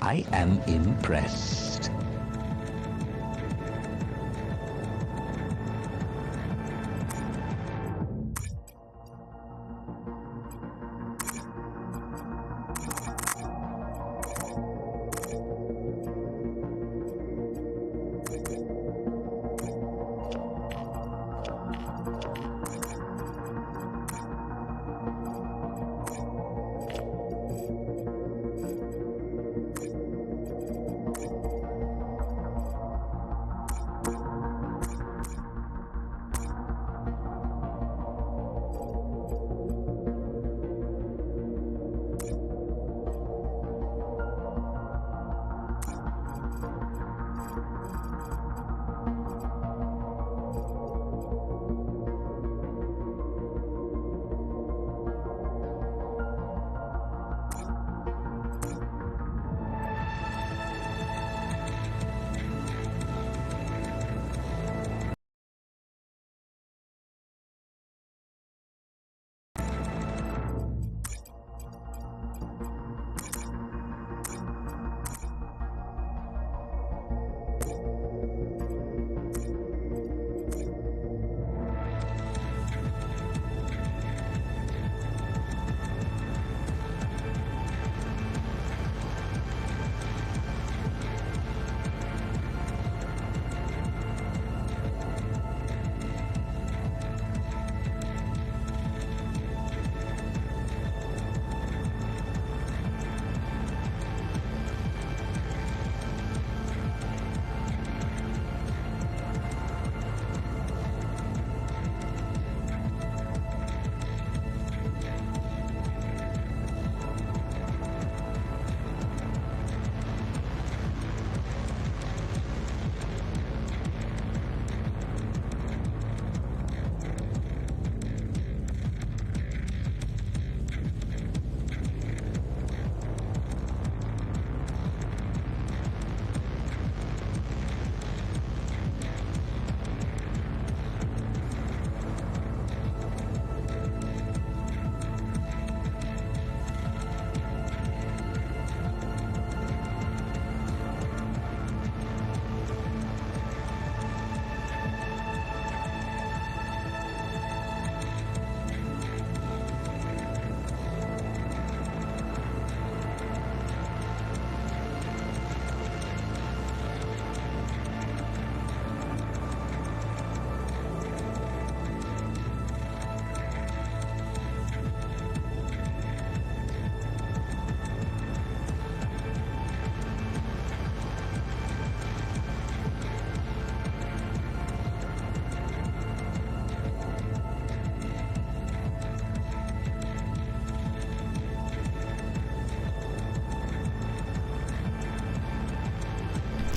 I am impressed.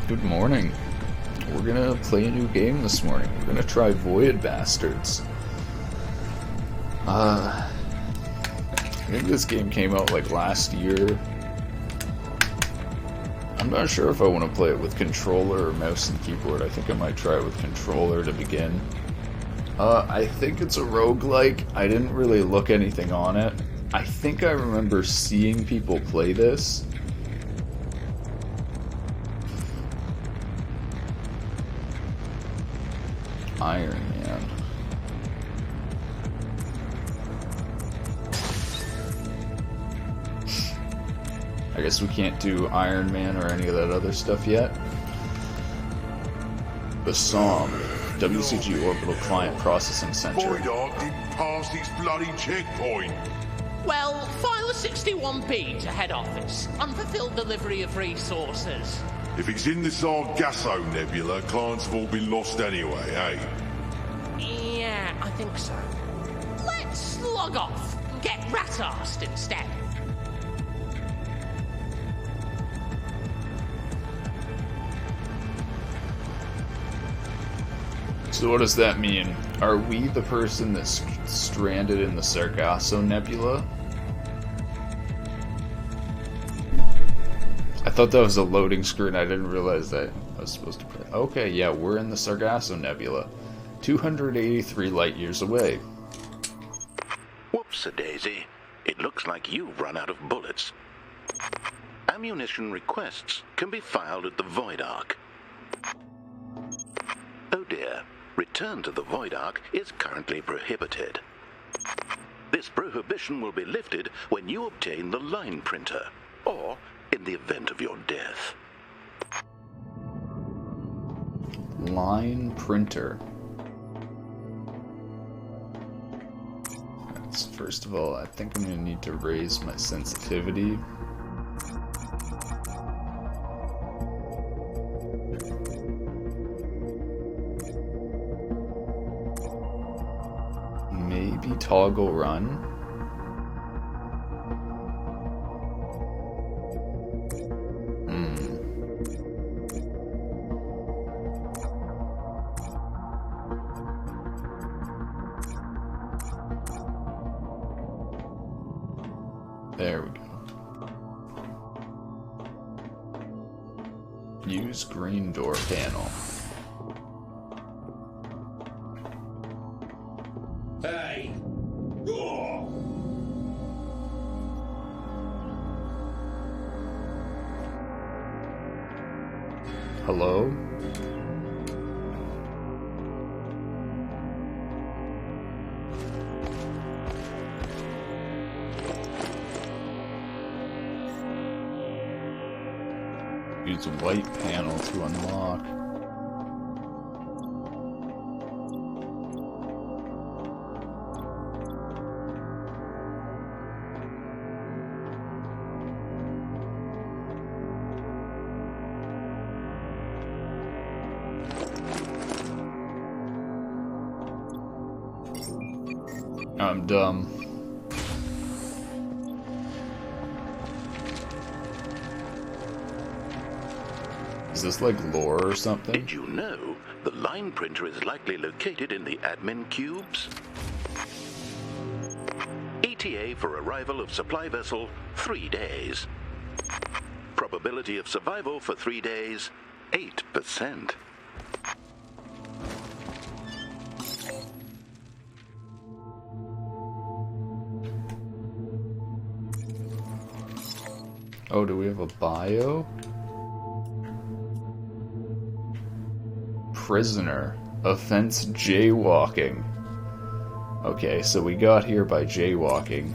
Good morning. We're gonna play a new game this morning. We're gonna try Void Bastards. I think this game came out like last year. I'm not sure if I want to play it with controller or mouse and keyboard. I think I might try it with controller to begin. I think it's a roguelike. I didn't really look anything on it. I think I remember seeing people play this. Iron Man. I guess we can't do Iron Man or any of that other stuff yet. The SOM, WCG Orbital Client Processing Center. Void Ark didn't pass its bloody checkpoint. Well, file a 61P to head office. Unfulfilled delivery of resources. If it's in the Sargasso Nebula, clients have all been lost anyway, eh? Yeah, I think so. Let's log off and get rat-arsed instead. So what does that mean? Are we the person that's stranded in the Sargasso Nebula? I thought that was a loading screen. I didn't realize that I was supposed to press. Okay, yeah, we're in the Sargasso Nebula. 283 light years away. Whoops-a-daisy. It looks like you've run out of bullets. ammunition requests can be filed at the Void Ark. Oh dear, return to the Void Ark is currently prohibited. This prohibition will be lifted when you obtain the line printer, or in the event of your death. Line printer. First of all, I think I'm going to need to raise my sensitivity. Maybe toggle run. There we go. Use green door panel. Hey! Hello? Use a white panel to unlock. I'm dumb. Is this like lore or something? Did you know the line printer is likely located in the admin cubes? ETA for arrival of supply vessel, 3 days. Probability of survival for 3 days, 8%. Oh, do we have a bio? Prisoner. Offense jaywalking. Okay, so we got here by jaywalking.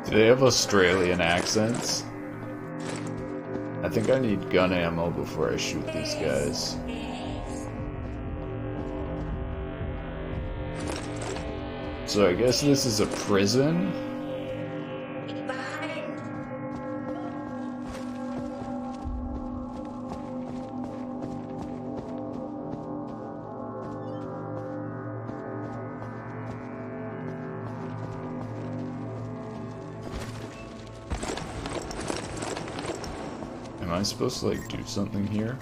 Do they have Australian accents? I think I need gun ammo before I shoot these guys. So I guess this is a prison? Am I supposed to, like, do something here?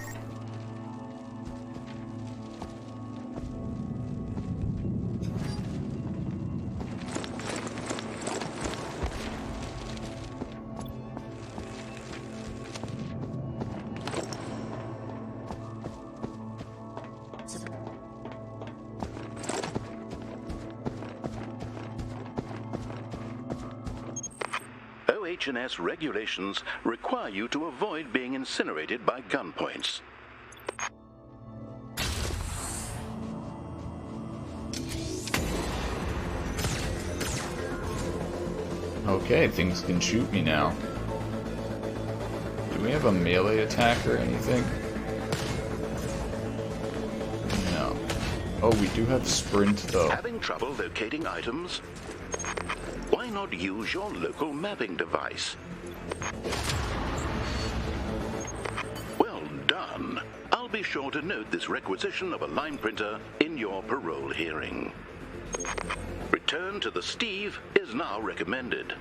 OH&S regulations require you to avoid being incinerated by gunpoints. Okay, things can shoot me now. Do we have a melee attack or anything? No. Oh, we do have sprint though. Having trouble locating items? Why why not use your local mapping device? Well done. I'll be sure to note this requisition of a line printer in your parole hearing. Return to the Steve is now recommended.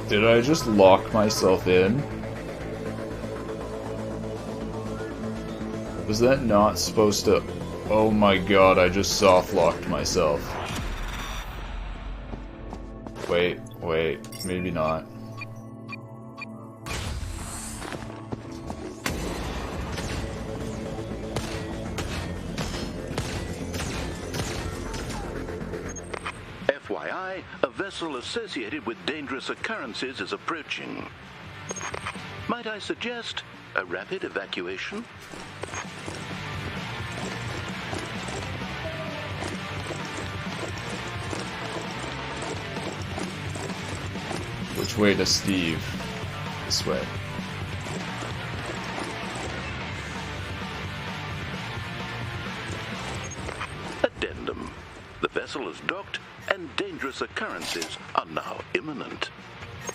Did I just lock myself in? Was that not supposed to... Oh my god, I just soft-locked myself. Wait, maybe not. FYI, a vessel associated with dangerous occurrences is approaching. Might I suggest a rapid evacuation? Which way to Steve? This way. Addendum. The vessel is docked and dangerous occurrences are now imminent.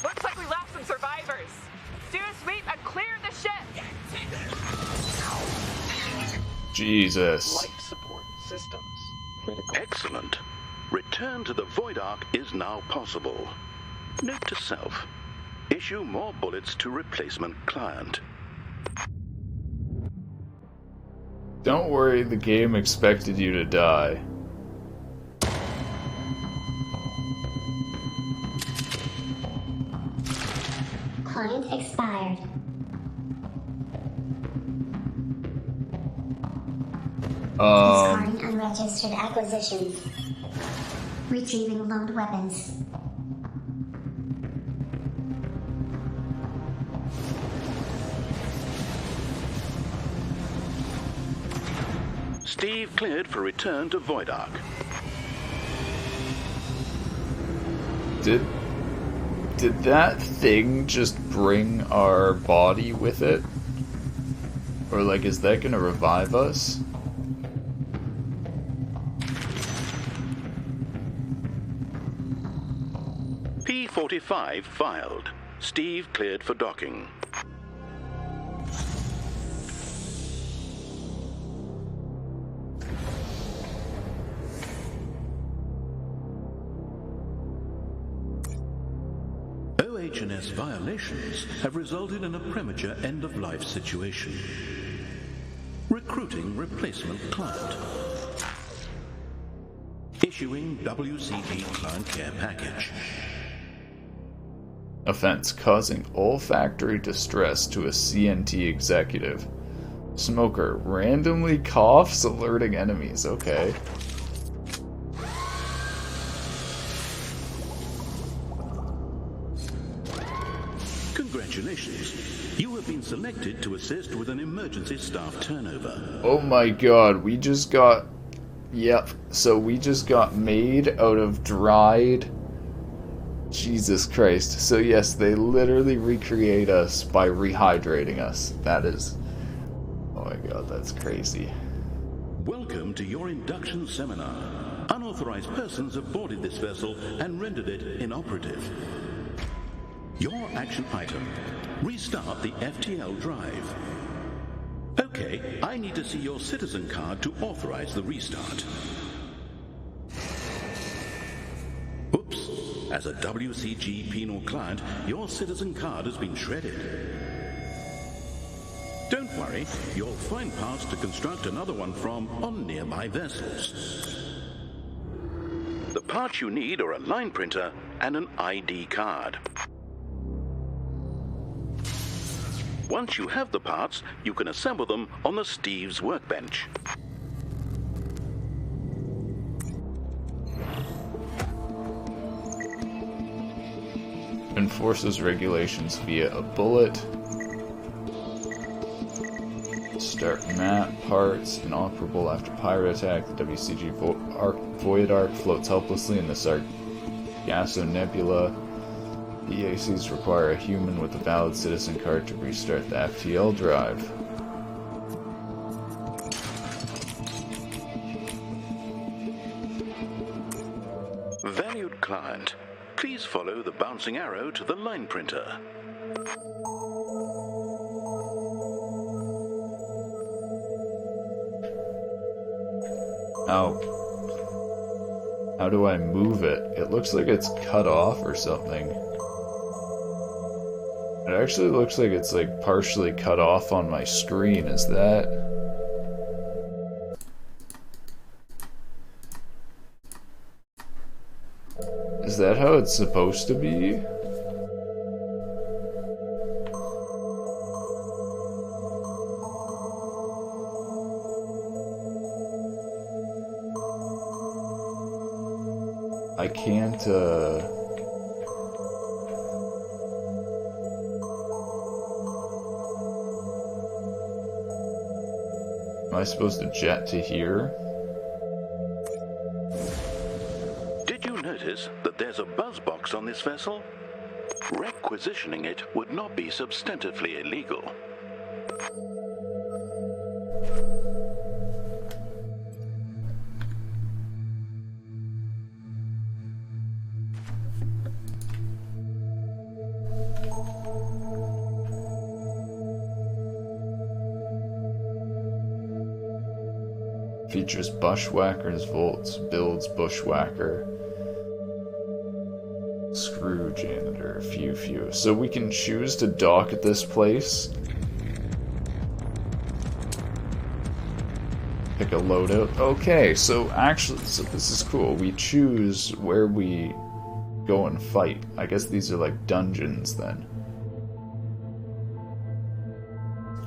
Looks like we lost some survivors. Do a sweep and clear the ship. Jesus. Life support systems critical. Excellent. Return to the Void Ark is now possible. Note to self. Issue more bullets to replacement client. Don't worry, the game expected you to die. Client expired. Discarding unregistered acquisitions. Retrieving loaned weapons. Steve cleared for return to Void Ark. Did that thing just bring our body with it? Or like, is that gonna revive us? P-45 filed. Steve cleared for docking. OH&S violations have resulted in a premature end-of-life situation. Recruiting replacement client. Issuing WCG client care package. Offense: causing olfactory distress to a CNT executive. Smoker randomly coughs, alerting enemies. Okay. Congratulations. You have been selected to assist with an emergency staff turnover. Oh my god, we just got... Yep, so we just got made out of dried... Jesus Christ. So yes, they literally recreate us by rehydrating us. That is... Oh my god, that's crazy. Welcome to your induction seminar. Unauthorized persons have boarded this vessel and rendered it inoperative. Your action item. Restart the FTL drive. Okay, I need to see your citizen card to authorize the restart. Oops. As a WCG penal client, your citizen card has been shredded. Don't worry, you'll find parts to construct another one from on nearby vessels. The parts you need are a line printer and an ID card. Once you have the parts, you can assemble them on the Steve's workbench. Enforces regulations via a bullet. Dark map parts, inoperable after pirate attack. The WCG Void Ark floats helplessly in the Sargasso Nebula. EACs require a human with a valid citizen card to restart the FTL drive. Valued client, please follow the bouncing arrow to the line printer. How do I move it? It looks like it's cut off or something. It actually looks like it's like partially cut off on my screen. Is that... Is that how it's supposed to be? I can't, Am I supposed to jet to here? Did you notice that there's a buzz box on this vessel? Requisitioning it would not be substantively illegal. Features Bushwhackers, Volts, Builds Bushwhacker, Screw Janitor, Few. So we can choose to dock at this place. Pick a loadout. Okay, so this is cool. We choose where we go and fight. I guess these are like dungeons then.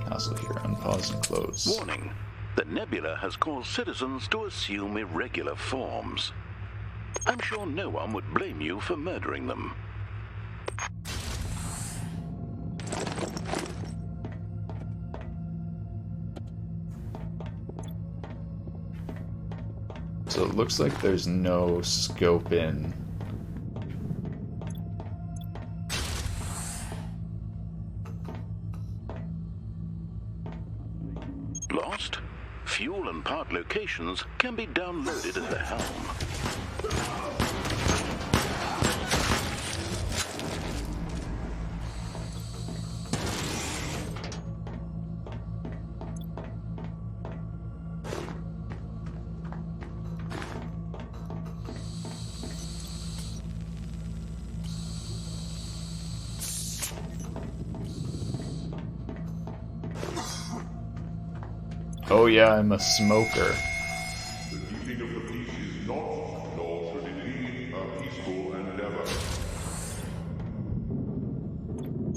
Castle here, unpause and close. Warning. The nebula has caused citizens to assume irregular forms. I'm sure no one would blame you for murdering them. So it looks like there's no scope in. Lost? Fuel and part locations can be downloaded at the helm. Oh yeah, I'm a smoker. The keeping of the peace is not, nor should it be, a peaceful endeavor.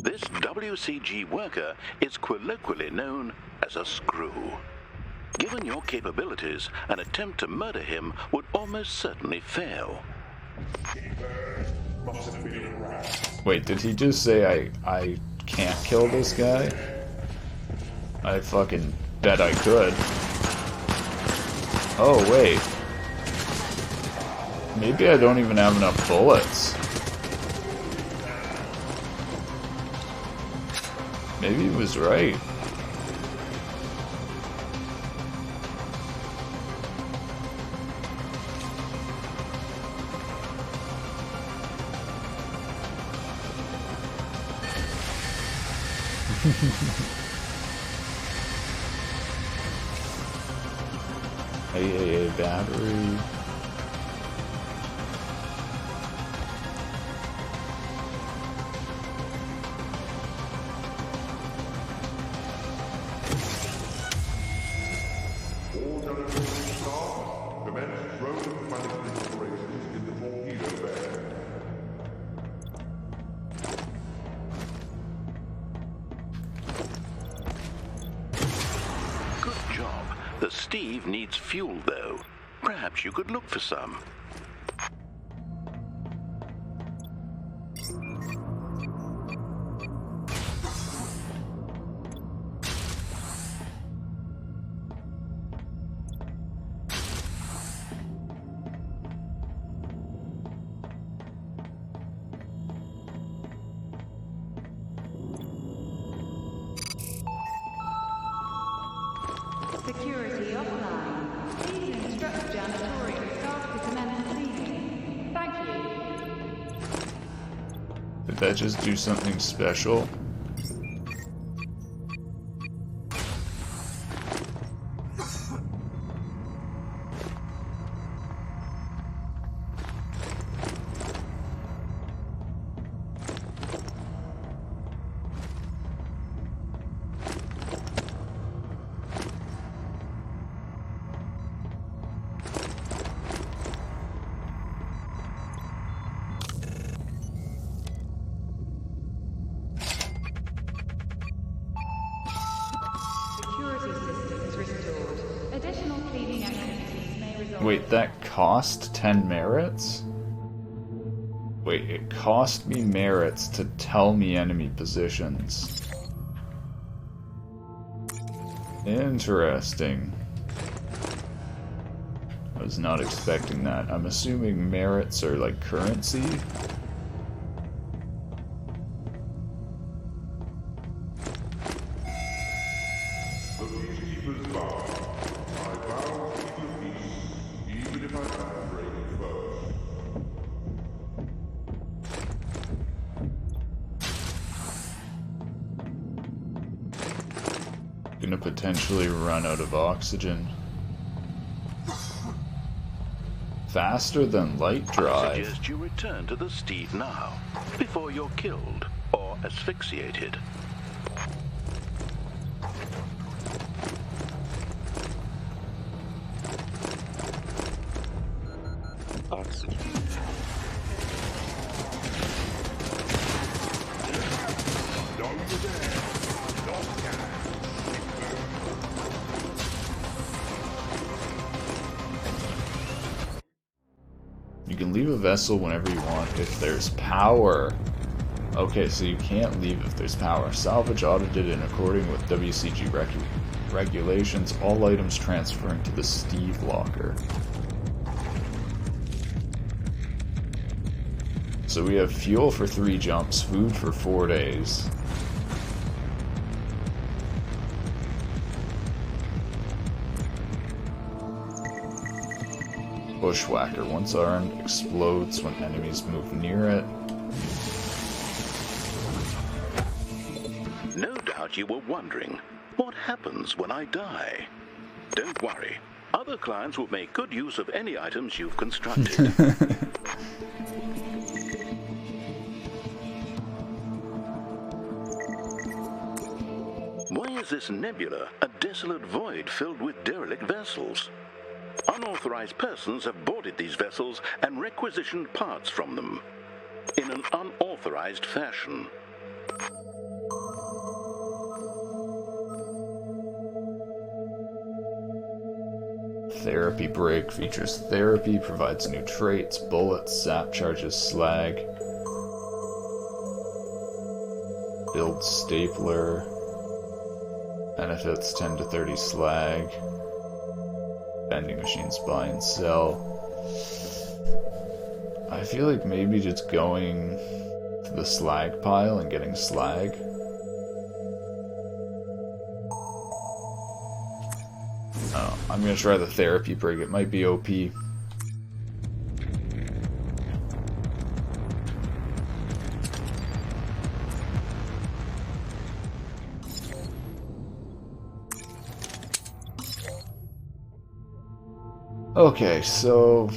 This WCG worker is colloquially known as a screw. Given your capabilities, an attempt to murder him would almost certainly fail. Wait, did he just say I can't kill this guy? I fucking bet I could. Oh, wait. Maybe I don't even have enough bullets. Maybe he was right. AAA battery. All Galaxy staff, commence drone management operations in the torpedo bay. Good job. The Steve needs fuel, though. Perhaps you could look for some. Security offline. Please instruct janitorial staff to commence cleaning. Thank you. Did that just do something special? Wait, that cost 10 merits? Wait, it cost me merits to tell me enemy positions. Interesting. I was not expecting that. I'm assuming merits are like currency? Gonna potentially run out of oxygen. Faster than light drive. I suggest you return to the Steve now, before you're killed or asphyxiated. Oxygen. You can leave a vessel whenever you want if there's power. Okay, so you can't leave if there's power. Salvage audited in according with WCG regulations, all items transferring to the Steve locker. So we have fuel for 3 jumps, food for 4 days. Bushwhacker, once armed, explodes when enemies move near it. No doubt you were wondering, what happens when I die? Don't worry, other clients will make good use of any items you've constructed. Why is this nebula a desolate void filled with derelict vessels? Unauthorized persons have boarded these vessels and requisitioned parts from them in an unauthorized fashion. Therapy break features therapy, provides new traits, bullets, zap charges, slag. Build stapler. Benefits 10 to 30 slag. Vending machines buy and sell. I feel like maybe just going to the slag pile and getting slag. Oh, I'm gonna try the therapy break. It might be OP. Okay, so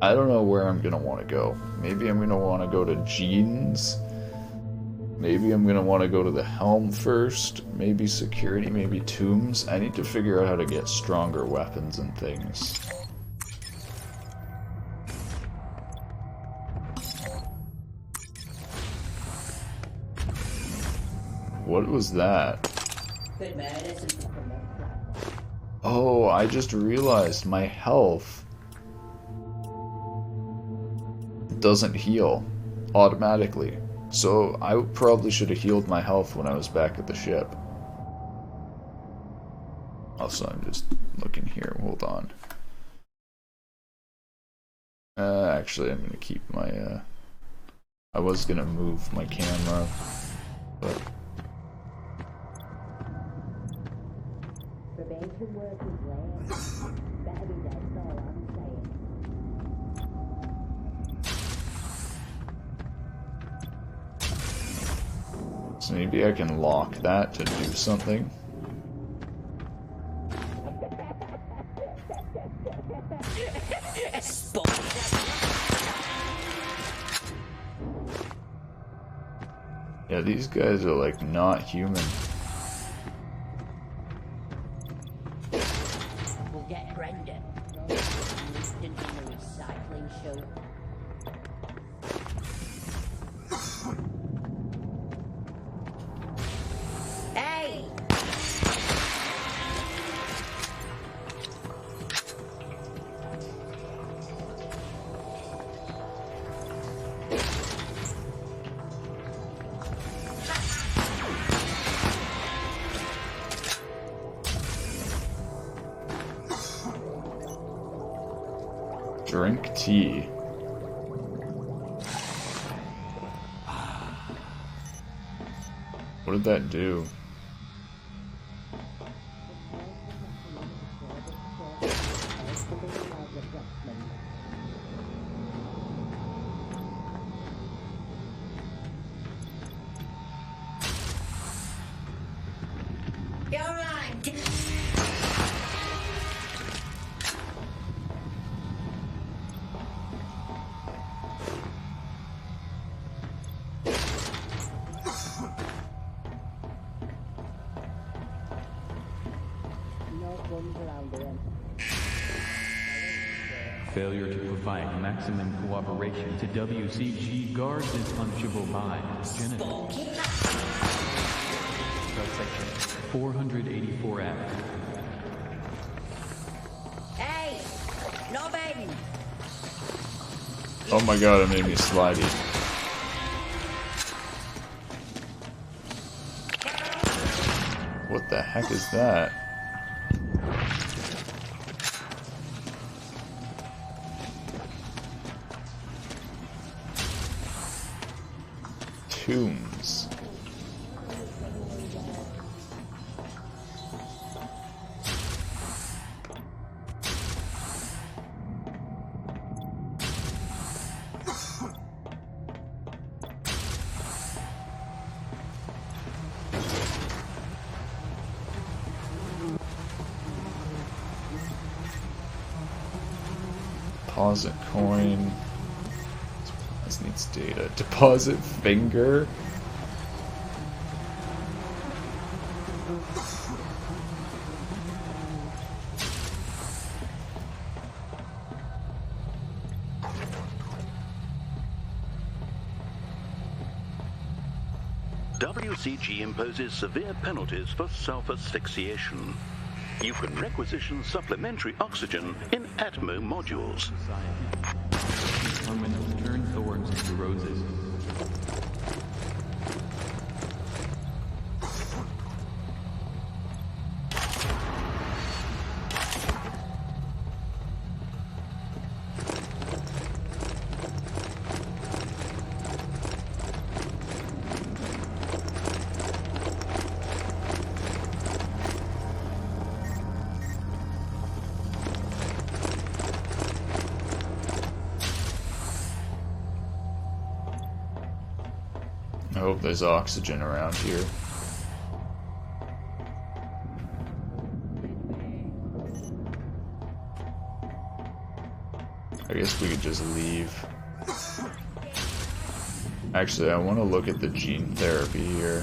I don't know where I'm gonna want to go. Maybe I'm gonna want to go to Jeans. Maybe I'm gonna want to go to the Helm first. Maybe security, maybe Tombs. I need to figure out how to get stronger weapons and things. What was that? Oh, I just realized my health doesn't heal automatically. So I probably should have healed my health when I was back at the ship. Also, I'm just looking here. Hold on. Actually, I'm gonna keep my. I was gonna move my camera, but Prevention work is last. Better be that's all I'm saying. So maybe I can lock that to do something. Yeah, these guys are like not human. We'll get Brendan. Instant in the recycling show. Hey! Drink tea. What did that do? You're right. Failure to provide maximum cooperation to WCG guards is punishable by genital. Subsection 484F. Hey! No baiting! Oh my god, it made me slidey. What the heck is that? Tombs. Deposit coin. This needs data. Deposit finger. WCG imposes severe penalties for self-asphyxiation. You can requisition supplementary oxygen in Atmo modules. Terminals turn thorns into roses. I hope there's oxygen around here. I guess we could just leave. Actually, I want to look at the gene therapy here.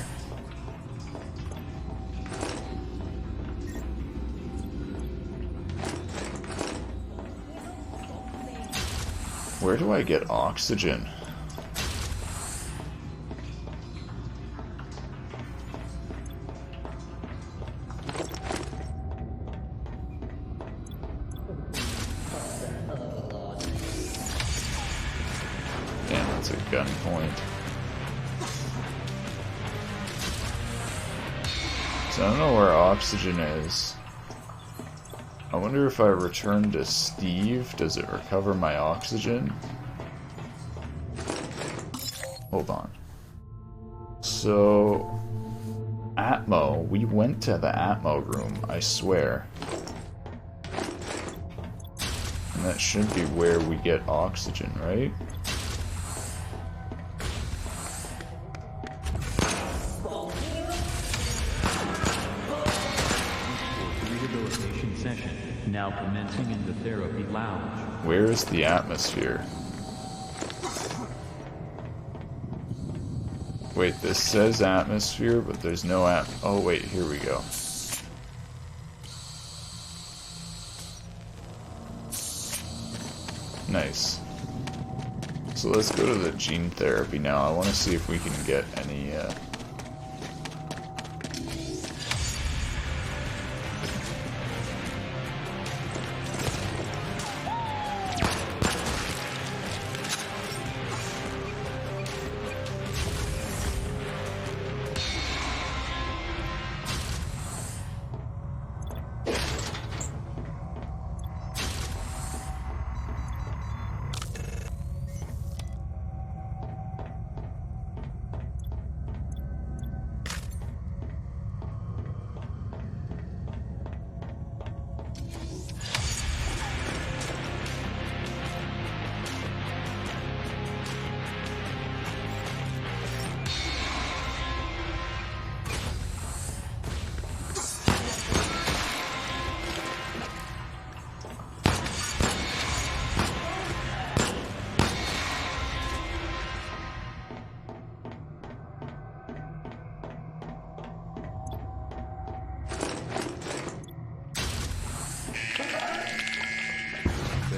Where do I get oxygen? Damn, that's a gunpoint. So I don't know where oxygen is. I wonder if I return to Steve, does it recover my oxygen? Hold on. So, Atmo. We went to the Atmo room, I swear. And that should be where we get oxygen, right? Rehabilitation session now commencing in the therapy lounge. Where is the atmosphere? Wait, this says atmosphere, but there's no oh wait, here we go. Nice. So let's go to the gene therapy now. I want to see if we can get any,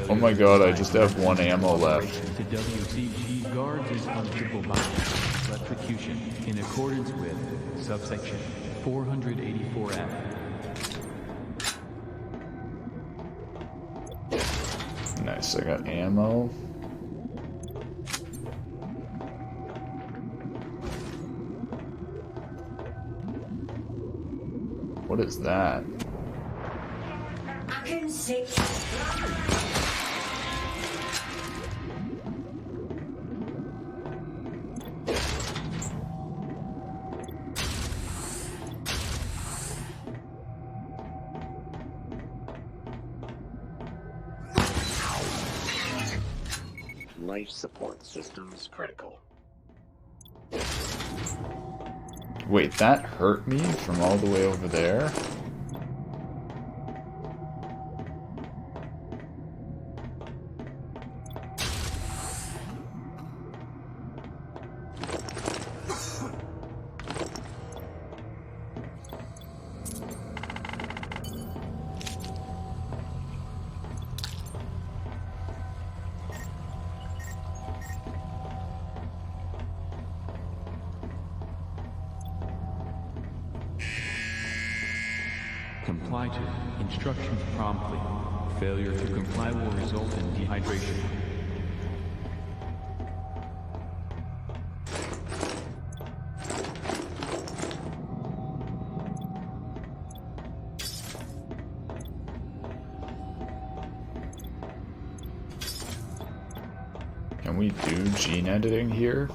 oh my god, I just have one ammo left. To WCG guards is punishable by electrocution in accordance with subsection 484F. Nice, I got ammo. What is that? I can see. Life support systems critical. Wait, that hurt me from all the way over there? Comply to instructions promptly. Failure to comply will result in dehydration. Can we do gene editing here?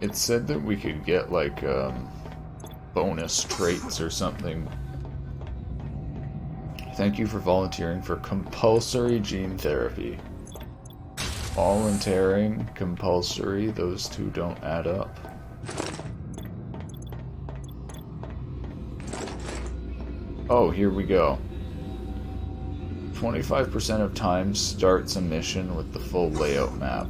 It said that we could get like bonus traits or something. Thank you for volunteering for compulsory gene therapy. Volunteering, compulsory, those two don't add up. Oh, here we go. 25% of time starts a mission with the full layout map.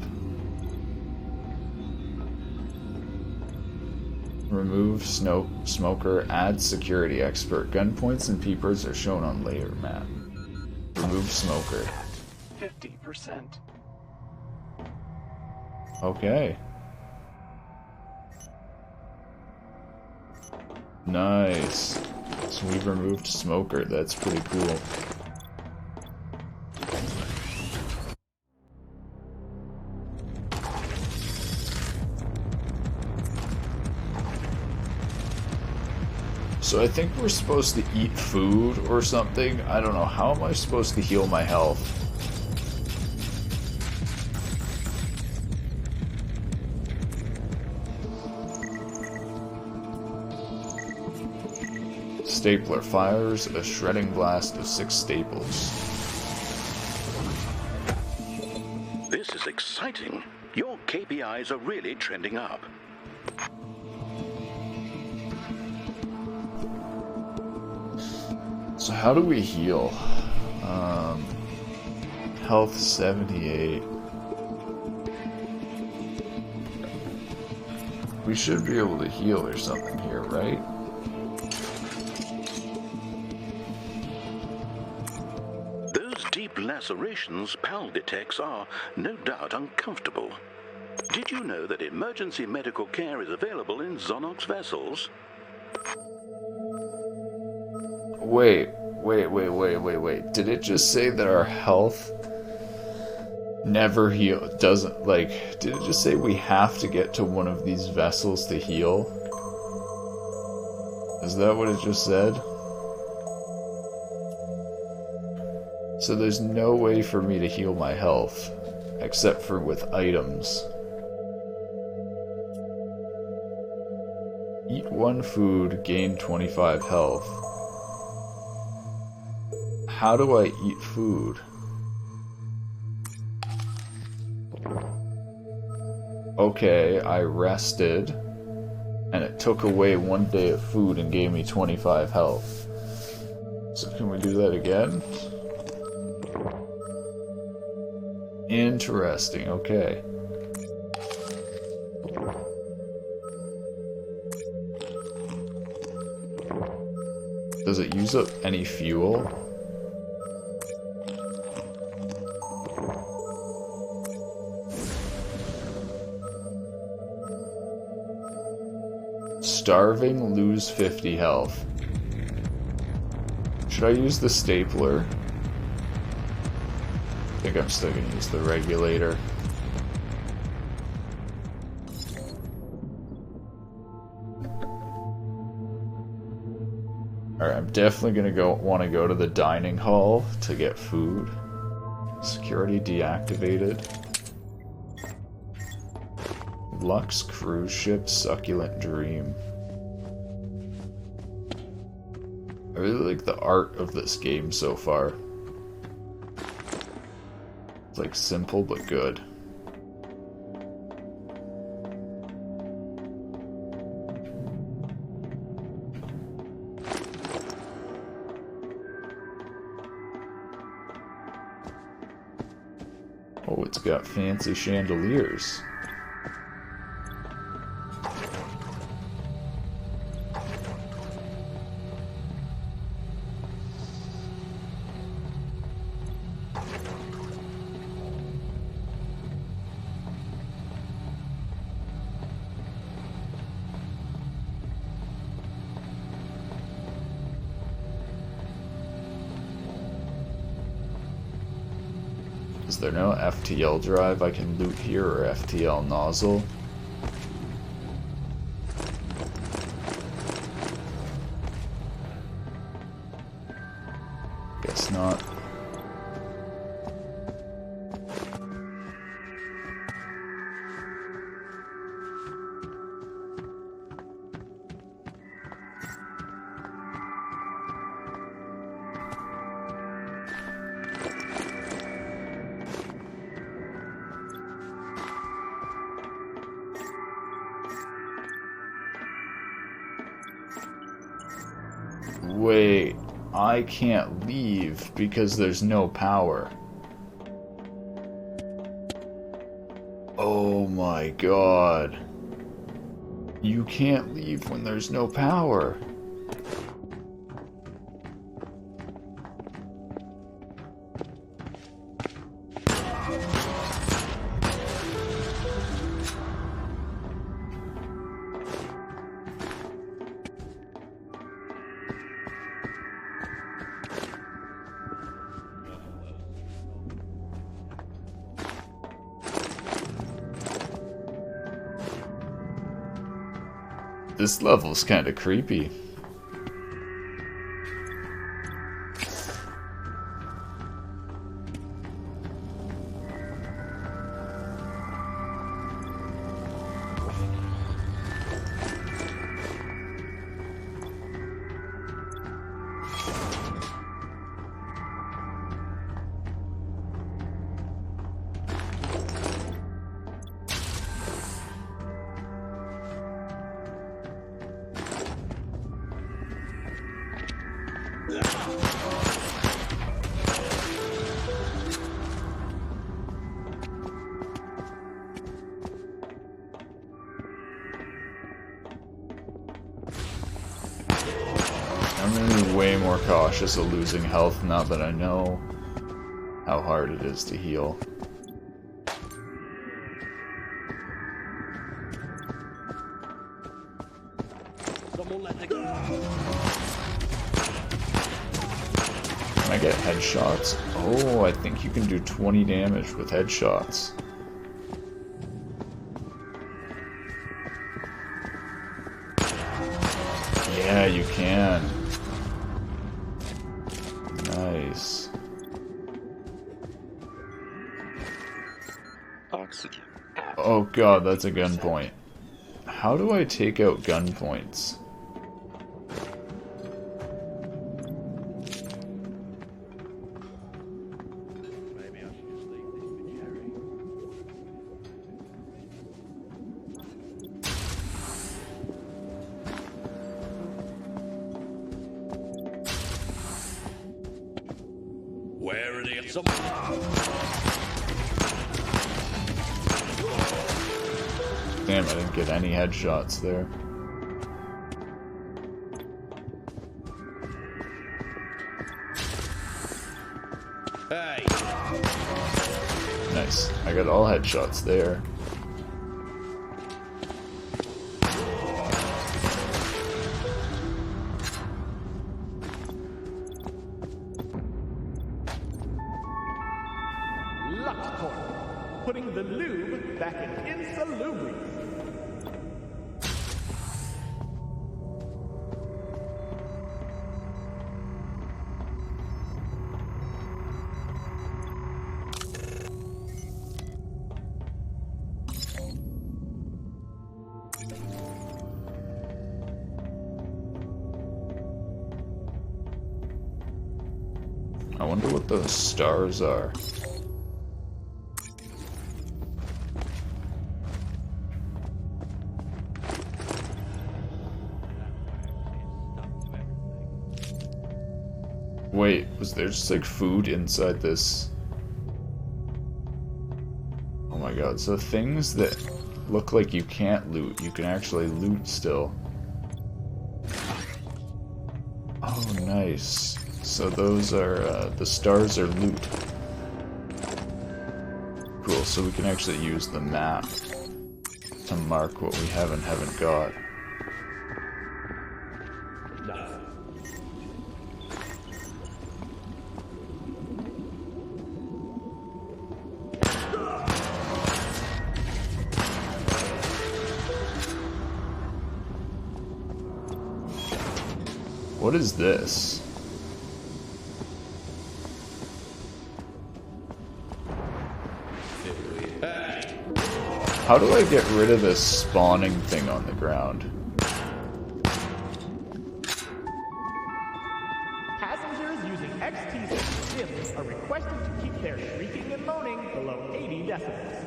Remove smoker, add security expert. Gun points and peepers are shown on layer map. Remove smoker. 50%. Okay. Nice. So we've removed smoker. That's pretty cool. So I think we're supposed to eat food or something. I don't know. How am I supposed to heal my health? Stapler fires a shredding blast of 6 staples. This is exciting. Your KPIs are really trending up. So how do we heal? Health 78. We should be able to heal or something here, right? Those deep lacerations Pal detects are, no doubt, uncomfortable. Did you know that emergency medical care is available in Zonox vessels? Wait. Did it just say that our health never heal? Doesn't, like, did it just say we have to get to one of these vessels to heal? Is that what it just said? So there's no way for me to heal my health, except for with items. Eat 1 food, gain 25 health. How do I eat food? Okay, I rested, and it took away 1 day of food and gave me 25 health. So can we do that again? Interesting, okay. Does it use up any fuel? Starving, lose 50 health. Should I use the stapler? I think I'm still gonna use the regulator. Alright, I'm definitely gonna want to go to the dining hall to get food. Security deactivated. Lux cruise ship, succulent dream. I really like the art of this game so far. It's like simple but good. Oh, it's got fancy chandeliers. Is there no FTL drive I can loot here, or FTL nozzle? Guess not. Wait, I can't leave because there's no power. Oh my god. You can't leave when there's no power. This level's kinda creepy. I'm gonna be way more cautious of losing health now that I know how hard it is to heal. Can I get headshots? Oh, I think you can do 20 damage with headshots. Yeah, you can. Nice. Oxygen. Oh god, that's a gunpoint. How do I take out gunpoints? Where are they? Damn, I didn't get any headshots there. Hey. Nice. I got all headshots there. Luxport, putting the lube back in insalubrious. I wonder what those stars are. Wait, was there just like food inside this? Oh my god, so things that look like you can't loot, you can actually loot still. Oh, nice. So those are, the stars are loot. Cool, so we can actually use the map to mark what we have and haven't got. What is this? How do I get rid of this spawning thing on the ground? Passengers using XT's gyms are requested to keep their shrieking and moaning below 80 decibels.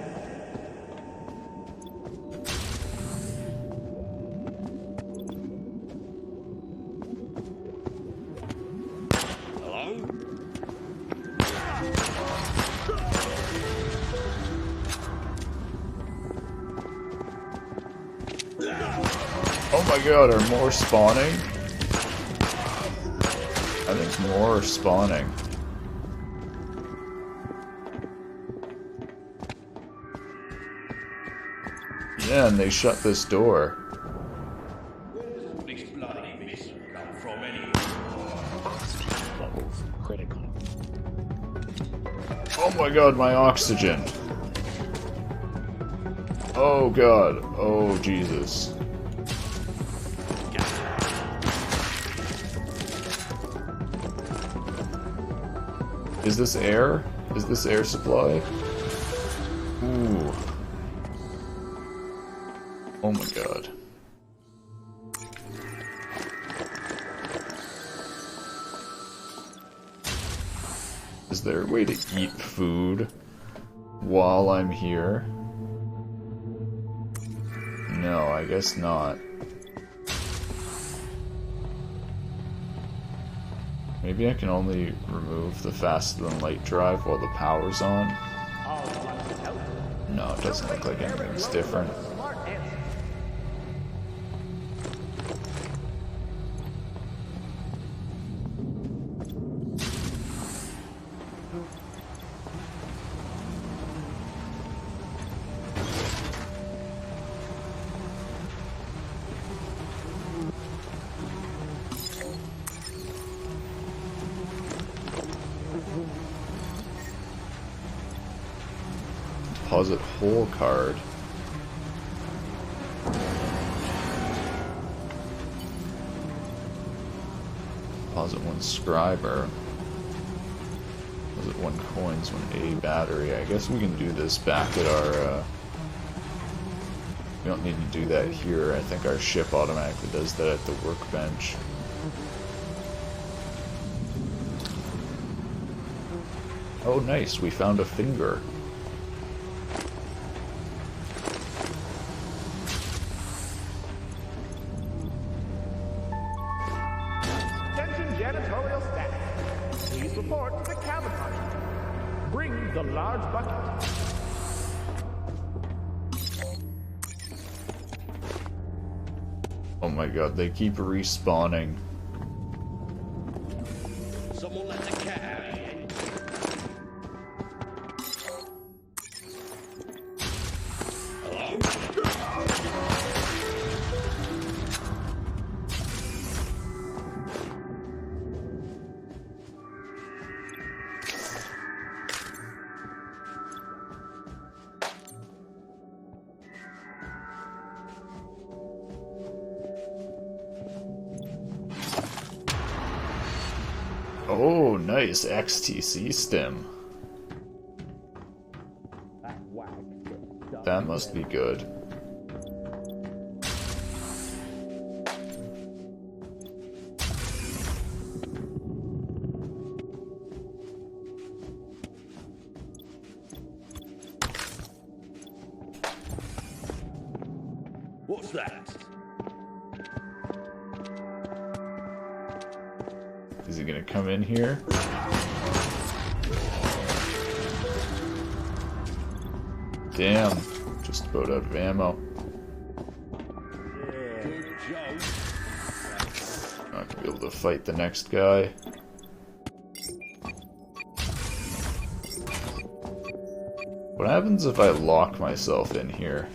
Oh my god, are more spawning? I think more are spawning. Yeah, and they shut this door. Levels critical. Oh my god, my oxygen. Oh god. Oh Jesus. Is this air? Is this air supply? Ooh. Oh my god. Is there a way to eat food while I'm here? No, I guess not. Maybe I can only remove the faster than light drive while the power's on. No, it doesn't look like anything's different. Deposit whole card. Deposit 1 scriber. Deposit 1 coins, 1 A battery. I guess we can do this back at our... we don't need to do that here. I think our ship automatically does that at the workbench. Oh nice, we found a finger. Janitorial staff. Please report to the cabin marshal. Bring the large bucket. Oh my god, they keep respawning. Someone let the cat out of here. Oh, nice XTC stim. That must be good. What's that? Is he gonna come in here? Damn, just about out of ammo. Not gonna be able to fight the next guy. What happens if I lock myself in here?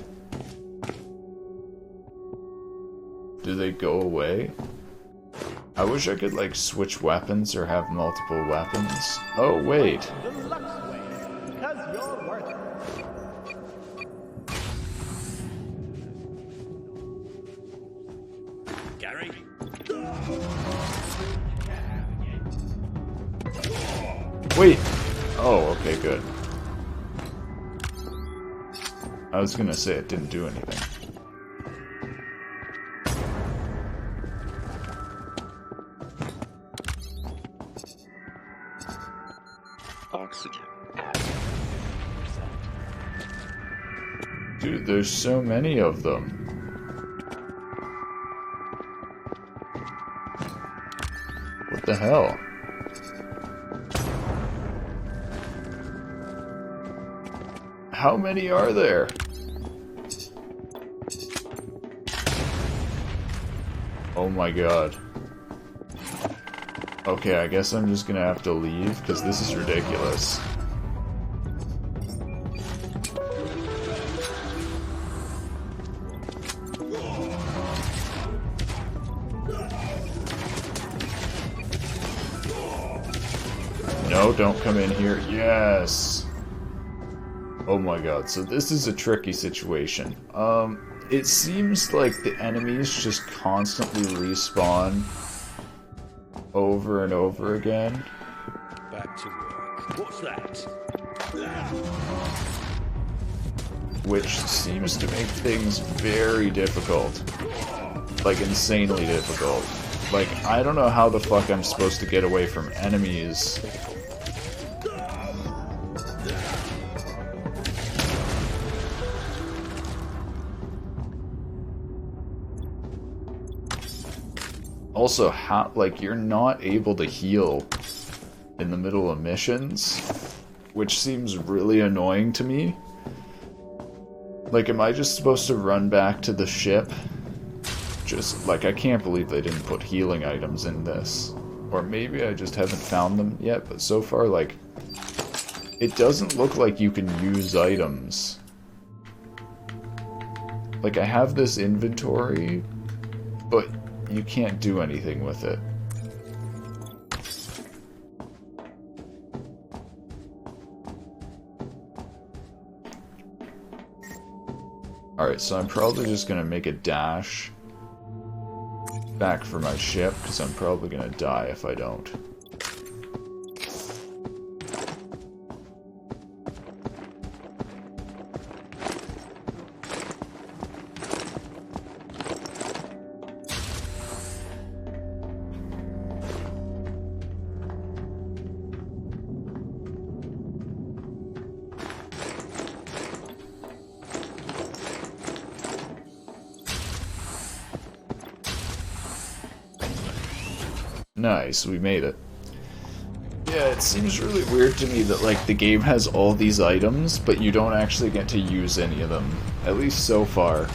Do they go away? I wish I could, like, switch weapons or have multiple weapons. Oh, wait. The Lux way, because you're worth it. Gary? Wait! Oh, okay, good. I was gonna say it didn't do anything. Oxygen. Dude, there's so many of them. What the hell? How many are there? Oh my god. Okay, I guess I'm just gonna have to leave, because this is ridiculous. No, don't come in here. Yes! Oh my god, so this is a tricky situation. It seems like the enemies just constantly respawn over and over again. Back to work. What's that? Which seems to make things very difficult. Like, insanely difficult. Like, I don't know how the fuck I'm supposed to get away from enemies. Also, how, like, you're not able to heal in the middle of missions, which seems really annoying to me. Like, am I just supposed to run back to the ship? Just, like, I can't believe they didn't put healing items in this. Or maybe I just haven't found them yet, but so far, like, it doesn't look like you can use items. Like, I have this inventory, but you can't do anything with it. Alright, so I'm probably just gonna make a dash back for my ship, because I'm probably gonna die if I don't. Nice, we made it. Yeah, it seems really weird to me that, like, the game has all these items, but you don't actually get to use any of them. At least so far.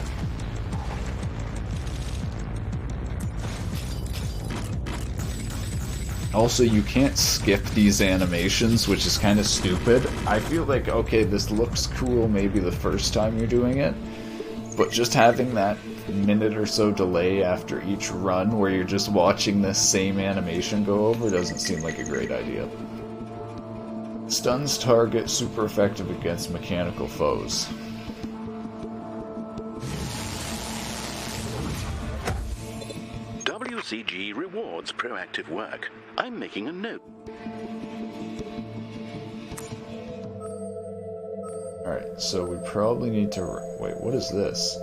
Also, you can't skip these animations, which is kind of stupid. I feel like, okay, this looks cool maybe the first time you're doing it, but just having that minute or so delay after each run where you're just watching this same animation go over doesn't seem like a great idea. Stuns target, super effective against mechanical foes. WCG rewards proactive work. I'm making a note. Alright, so we probably need to... Wait, what is this?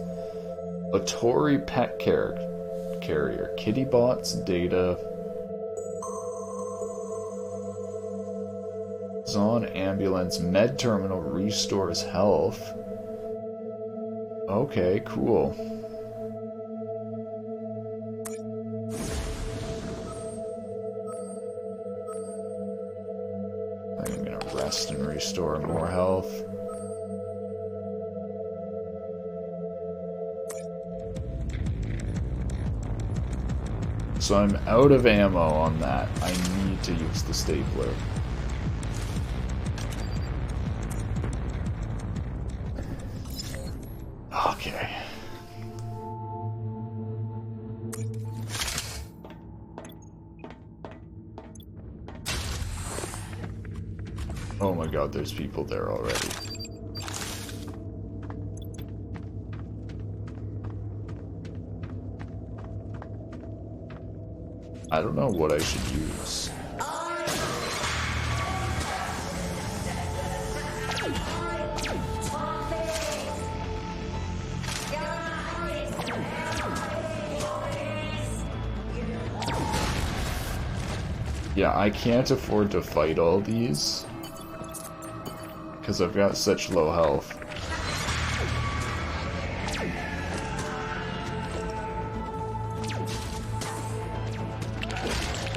A Tory pet carrier. Kitty bots, data. Zon ambulance, med terminal restores health. Okay, cool. I'm gonna rest and restore more health. So I'm out of ammo on that. I need to use the stapler. Okay. Oh my god, there's people there already. I don't know what I should use. Yeah, I can't afford to fight all these because I've got such low health.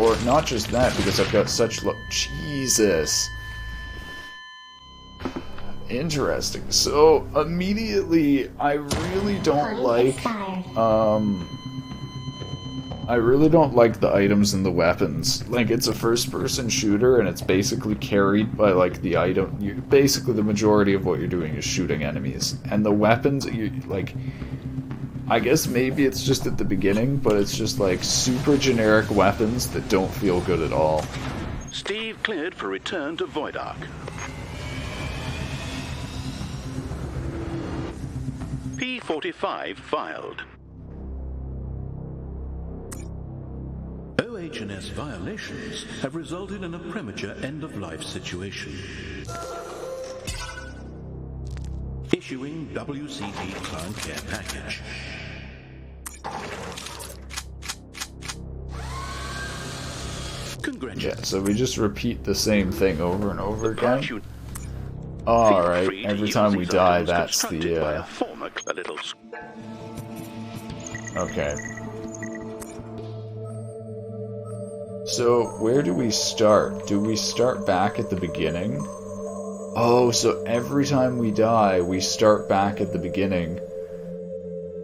Or not just that, because I've got such low... Jesus! Interesting. So, immediately, I really don't like... I really don't like the items and the weapons. Like, it's a first-person shooter, and it's basically carried by, like, the item... basically, the majority of what you're doing is shooting enemies. And the weapons, like... I guess maybe it's just at the beginning, but it's just like super generic weapons that don't feel good at all. Steve cleared for return to Void Ark. P45 filed. OH&S violations have resulted in a premature end-of-life situation. Issuing WCG Client Care Package. Yeah, so we just repeat the same thing over and over again. Alright, every time we die, that's the, Okay. So, where do we start? Do we start back at the beginning? Oh, so every time we die, we start back at the beginning.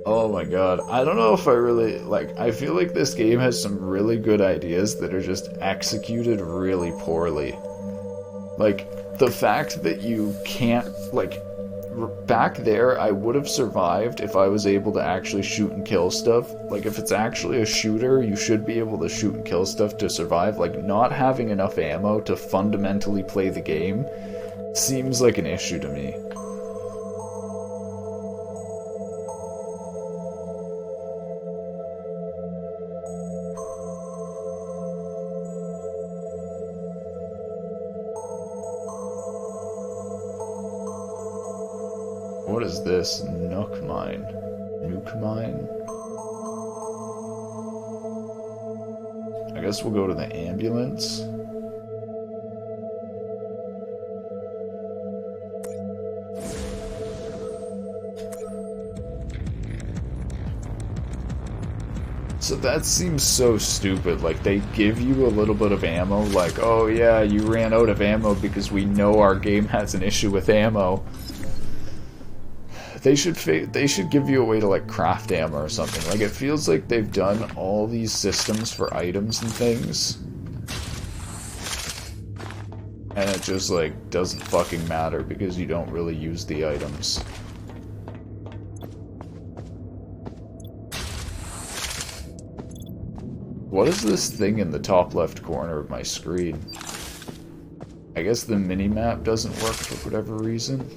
Oh my god. I don't know if I really, like, I feel like this game has some really good ideas that are just executed really poorly. Like, the fact that you can't, like, back there, I would have survived if I was able to actually shoot and kill stuff. Like, if it's actually a shooter, you should be able to shoot and kill stuff to survive. Like, not having enough ammo to fundamentally play the game seems like an issue to me. What is this? Nook mine. Nuke mine? I guess we'll go to the ambulance. So that seems so stupid. Like, they give you a little bit of ammo, like, oh yeah, you ran out of ammo because we know our game has an issue with ammo. They should give you a way to, like, craft ammo or something. Like, it feels like they've done all these systems for items and things, and it just, like, doesn't fucking matter because you don't really use the items. What is this thing in the top left corner of my screen? I guess the mini-map doesn't work for whatever reason.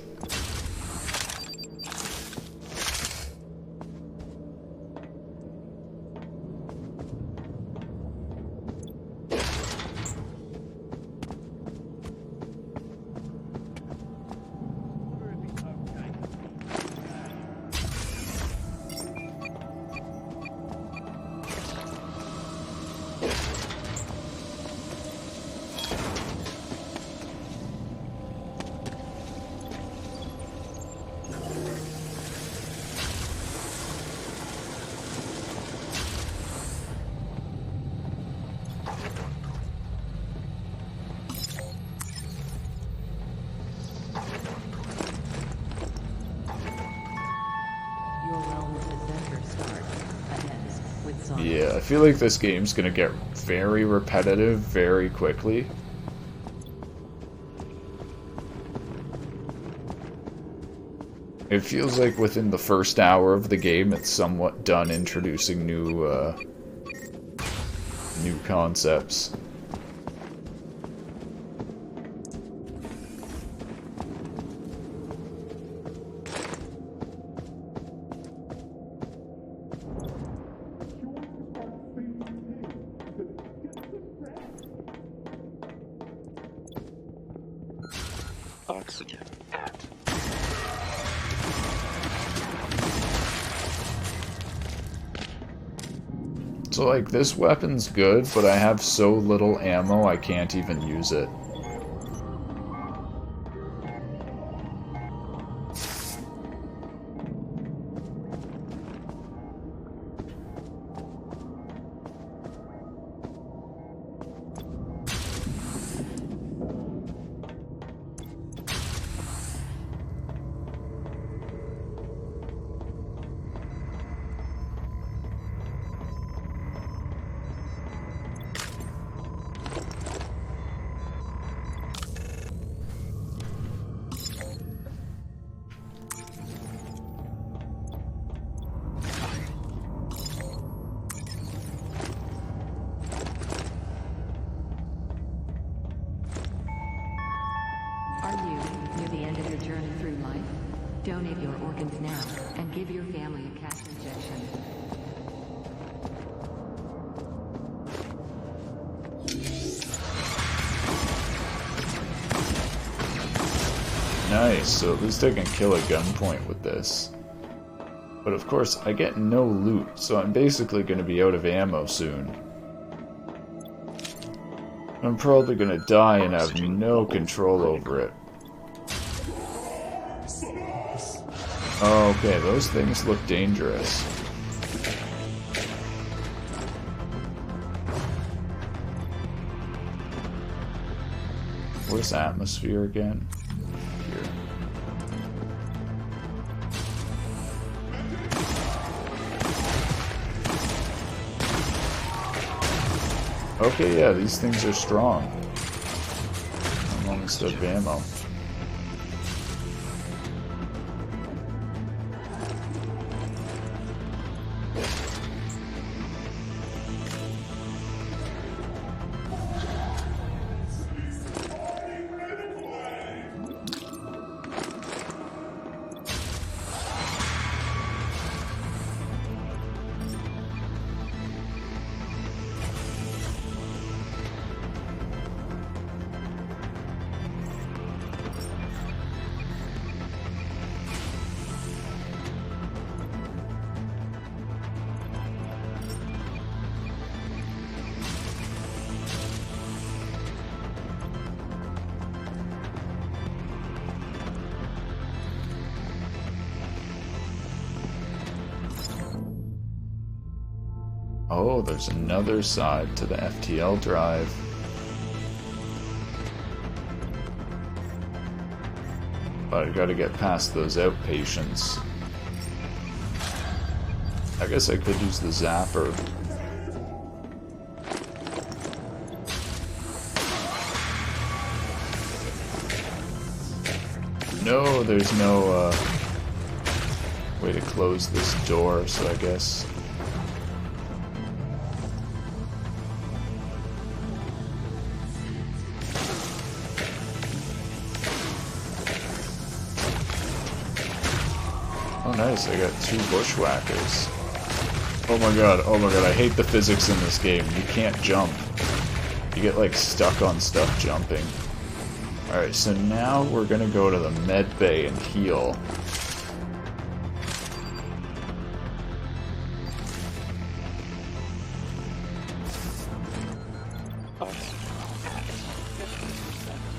Yeah, I feel like this game's gonna get very repetitive very quickly. It feels like within the first hour of the game it's somewhat done introducing new concepts. Oxygen at. So, like, this weapon's good, but I have so little ammo I can't even use it. Are you near the end of your journey through life? Donate your organs now and give your family a cash injection. Nice, so at least I can kill a gunpoint with this. But of course, I get no loot, so I'm basically going to be out of ammo soon. I'm probably going to die and have no control over it. Oh, okay, those things look dangerous. Where's atmosphere again? Here. Okay, yeah, these things are strong. I'm almost out of ammo. Oh, there's another side to the FTL drive. But I gotta get past those outpatients. I guess I could use the zapper. No, there's no way to close this door, so I guess... Oh nice, I got 2 bushwhackers. Oh my god, I hate the physics in this game. You can't jump. You get like stuck on stuff jumping. Alright, so now we're gonna go to the med bay and heal.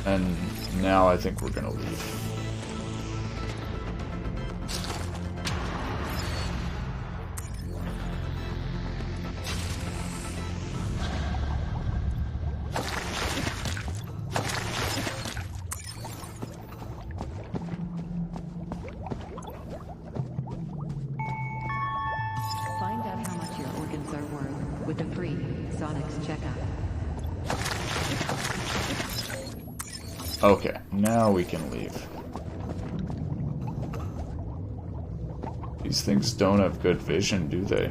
And now I think we're gonna leave. Find out how much your organs are worth with a free Sonics checkup. Okay, now we can leave. These things don't have good vision, do they?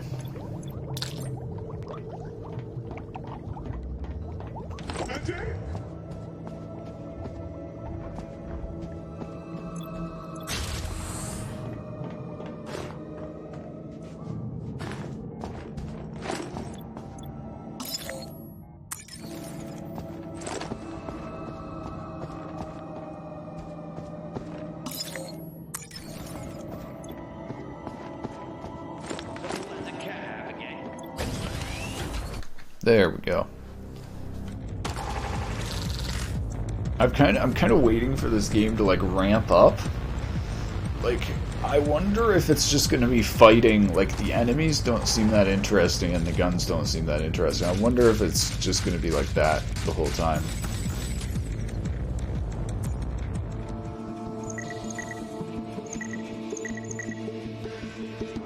There we go. I'm kind of waiting for this game to like ramp up. Like, I wonder if it's just going to be fighting. Like, the enemies don't seem that interesting and the guns don't seem that interesting. I wonder if it's just going to be like that the whole time.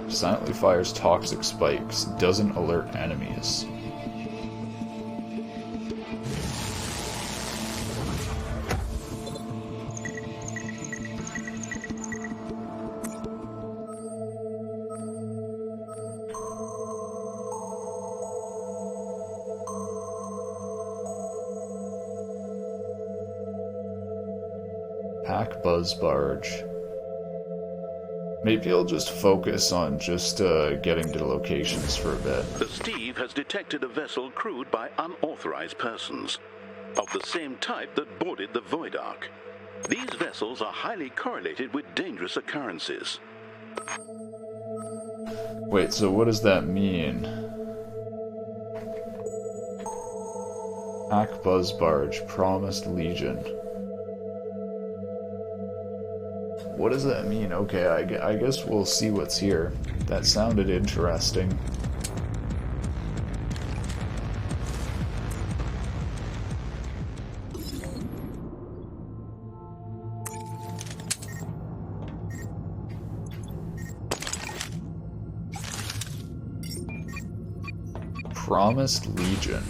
Silently fires toxic spikes. Doesn't alert enemies. Pack Buzz Barge. Maybe I'll just focus on just getting to locations for a bit. The Steve has detected a vessel crewed by unauthorized persons, of the same type that boarded the Void Ark. These vessels are highly correlated with dangerous occurrences. Wait, so what does that mean? Pack Buzz Barge, Promised Legion. What does that mean? Okay, I guess we'll see what's here. That sounded interesting. Promised Legion.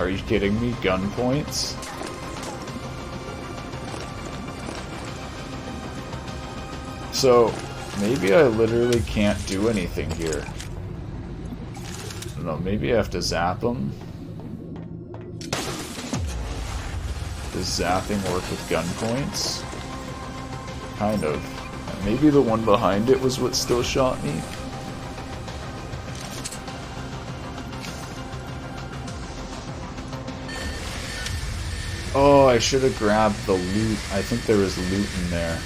Are you kidding me? Gun points? So, maybe I literally can't do anything here. I don't know, maybe I have to zap them? Does zapping work with gun points? Kind of. And maybe the one behind it was what still shot me? Oh, I should have grabbed the loot. I think there was loot in there.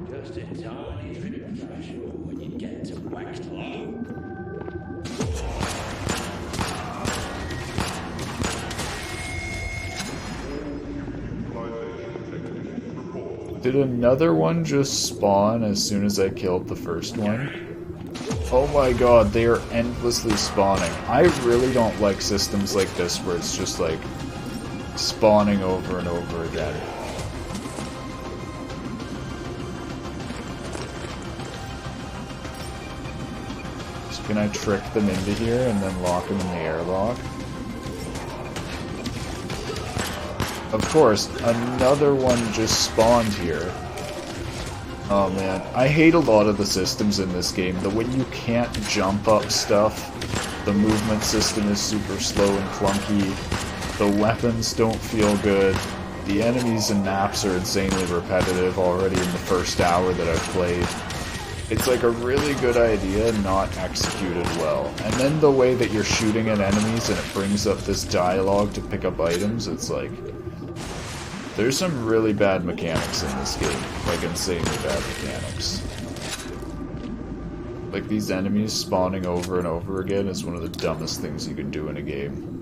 Just in time, he's really professional when you get to Waxlow. Did another one just spawn as soon as I killed the first one? Oh my god, they are endlessly spawning. I really don't like systems like this where it's just like spawning over and over again. So can I trick them into here and then lock them in the airlock? Of course, another one just spawned here. Oh man, I hate a lot of the systems in this game. The way you can't jump up stuff, the movement system is super slow and clunky, the weapons don't feel good, the enemies and maps are insanely repetitive already in the first hour that I've played. It's like a really good idea, not executed well. And then the way that you're shooting at enemies and it brings up this dialogue to pick up items, it's like... There's some really bad mechanics in this game, like insanely bad mechanics. Like these enemies spawning over and over again is one of the dumbest things you can do in a game.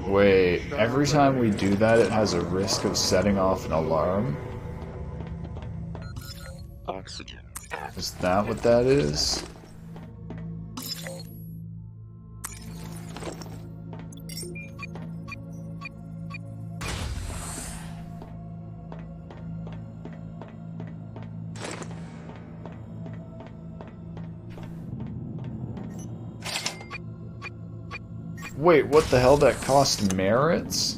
Wait, every time we do that it has a risk of setting off an alarm? Oxygen. Is that what that is? Wait, what the hell? That cost merits?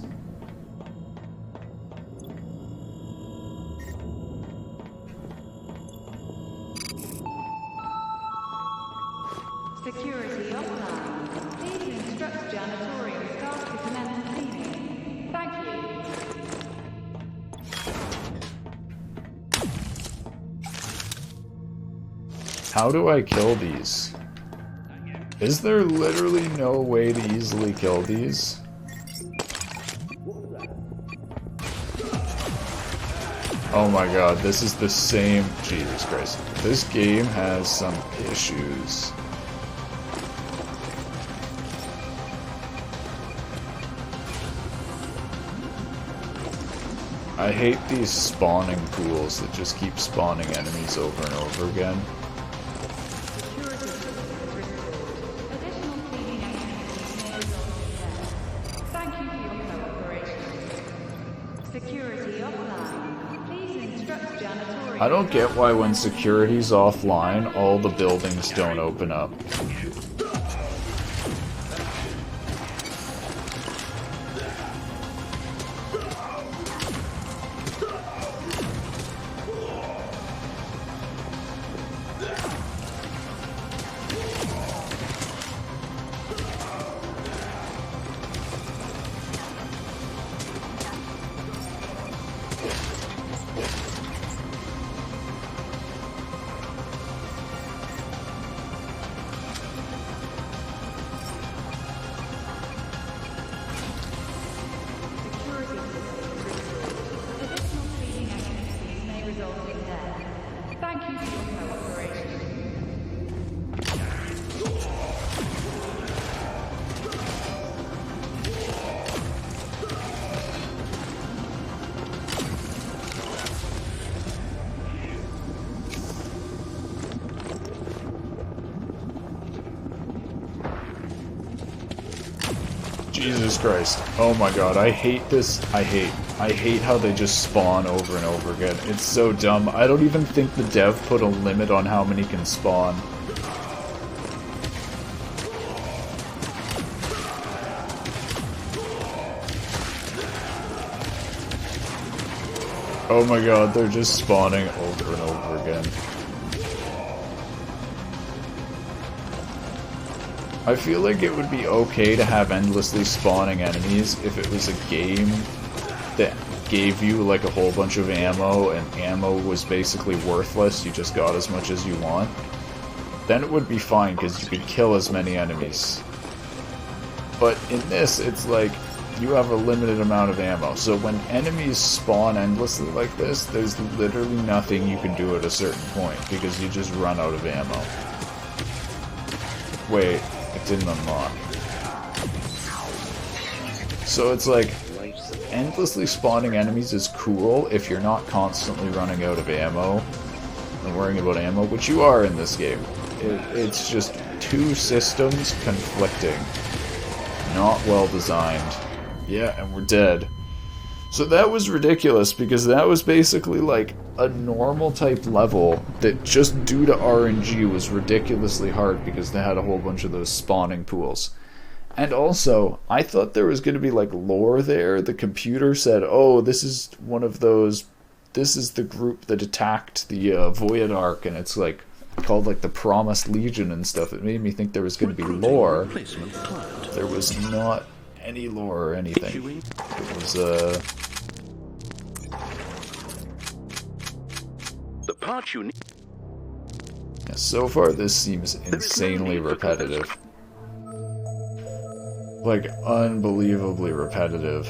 Security offline. Please instruct janitorial staff to commence cleaning. Thank you. How do I kill these? Is there literally no way to easily kill these? Oh my god, this is the same... Jesus Christ. This game has some issues. I hate these spawning pools that just keep spawning enemies over and over again. Thank you for your cooperation. Security offline. Please instruct janitorial. I don't get why when security's offline, all the buildings don't open up. Thank you for your cooperation. Jesus Christ. Oh my god, I hate this. I hate how they just spawn over and over again. It's so dumb. I don't even think the dev put a limit on how many can spawn. Oh my god, they're just spawning over and over again. I feel like it would be okay to have endlessly spawning enemies if it was a game that gave you like a whole bunch of ammo and ammo was basically worthless, you just got as much as you want. Then it would be fine because you could kill as many enemies. But in this, it's like you have a limited amount of ammo. So when enemies spawn endlessly like this, there's literally nothing you can do at a certain point because you just run out of ammo. Wait. It didn't unlock. So it's like, endlessly spawning enemies is cool if you're not constantly running out of ammo and worrying about ammo, which you are in this game. It's just two systems conflicting. Not well designed. Yeah, and we're dead. So that was ridiculous because that was basically like a normal type level that just due to RNG was ridiculously hard because they had a whole bunch of those spawning pools. And also, I thought there was going to be like lore there. The computer said, oh, this is one of those, this is the group that attacked the Void Ark, and it's like called like the Promised Legion and stuff. It made me think there was going to be lore. There was not any lore or anything. It was the part you need. Yeah, so far this seems insanely repetitive. Like unbelievably repetitive.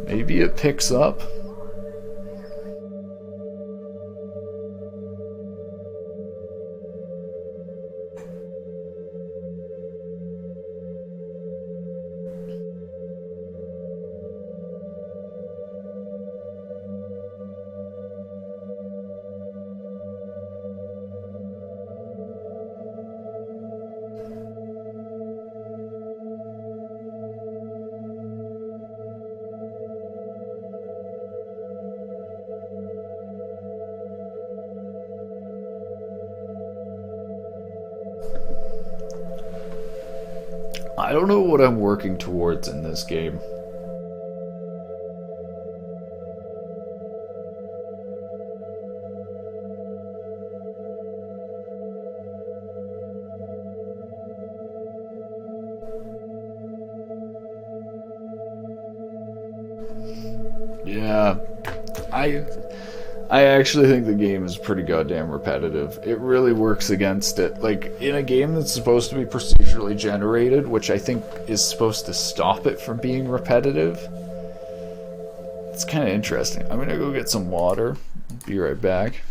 Maybe it picks up. I don't know what I'm working towards in this game. Yeah, I actually think the game is pretty goddamn repetitive. It really works against it. Like, in a game that's supposed to be procedurally generated, which I think is supposed to stop it from being repetitive, it's kind of interesting. I'm gonna go get some water. Be right back.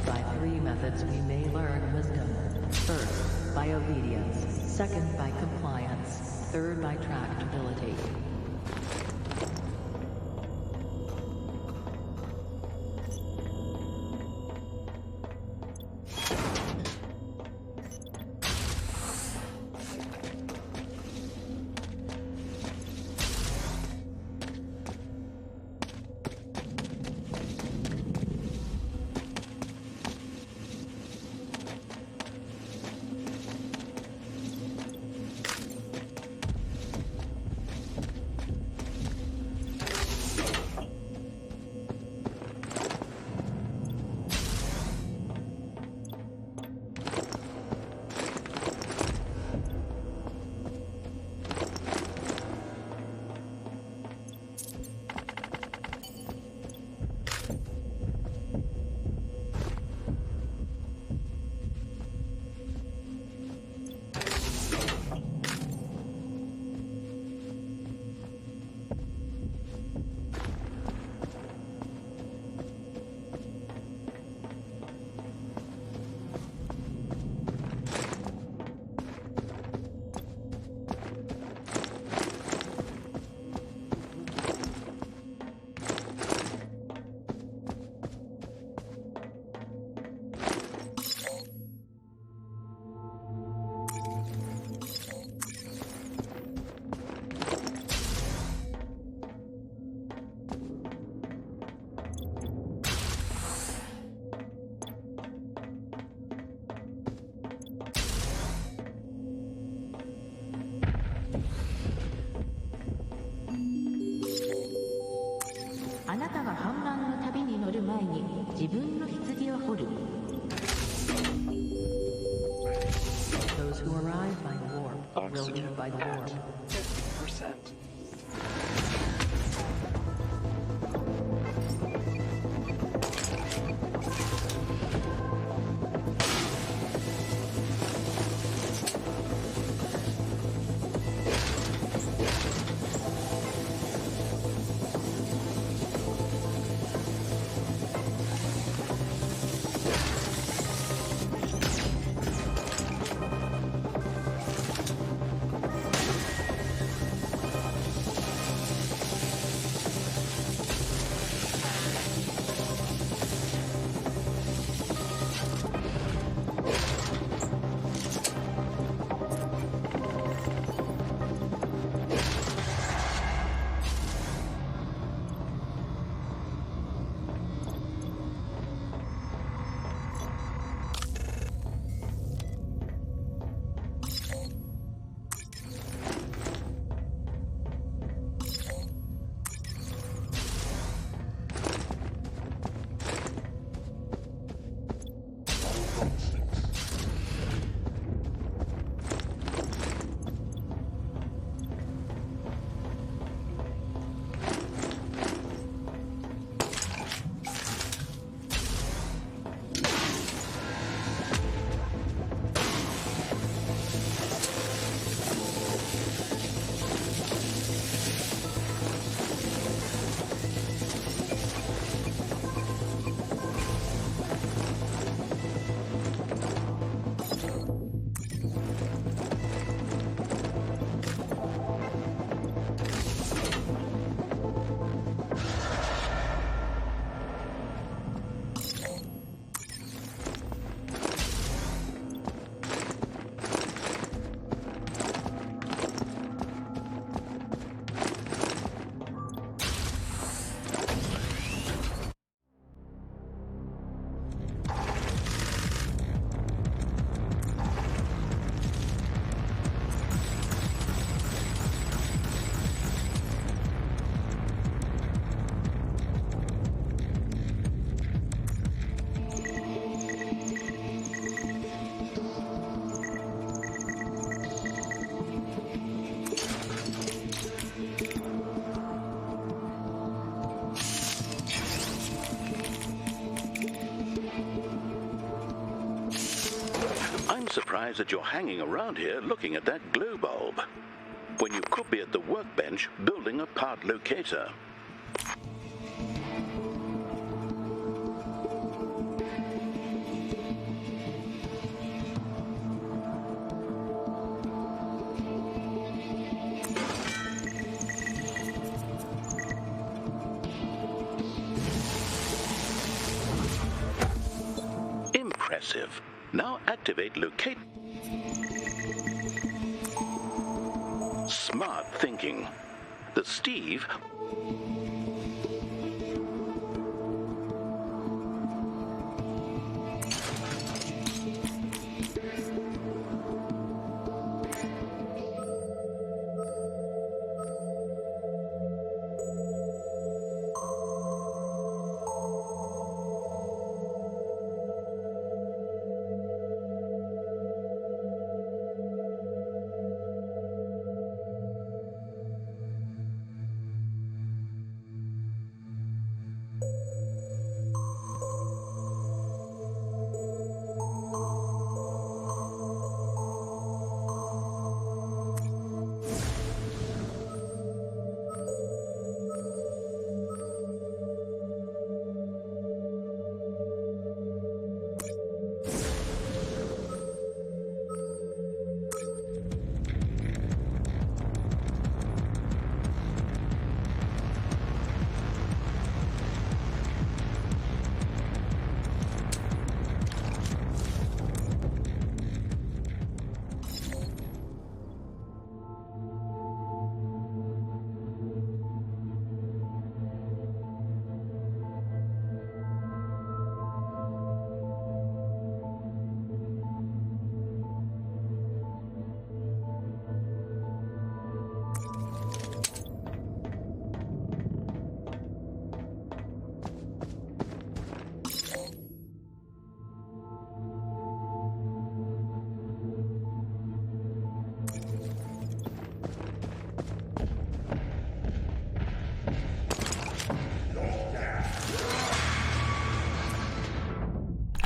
By three methods we may learn wisdom. First, by obedience. Second, by compliance. Third, by tractability.あなたが反乱の旅に乗る前に自分の棺を掘る。Those who arrive by warp will leave by the warp. 50%. surprised that you're hanging around here looking at that glow bulb, when you could be at the workbench building a part locator. Impressive. Now activate locate. Smart thinking. The Steve...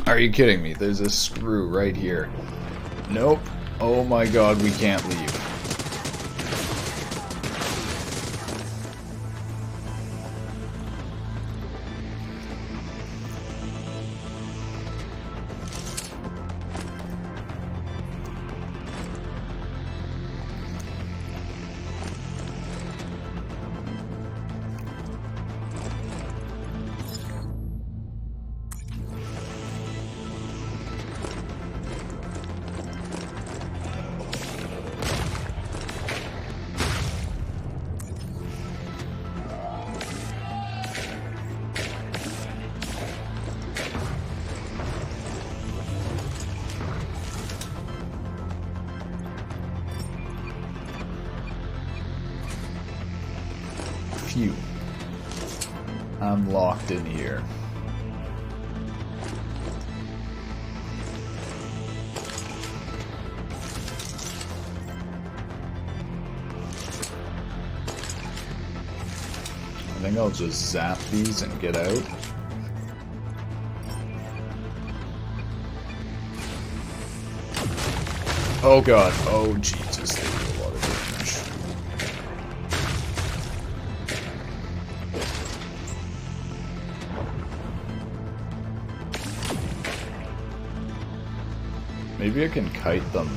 Are you kidding me? There's a screw right here. Nope. Oh my god, we can't leave. Phew. I'm locked in here. I think I'll just zap these and get out. Oh god. Oh Jesus, they do a lot of damage. Maybe I can kite them.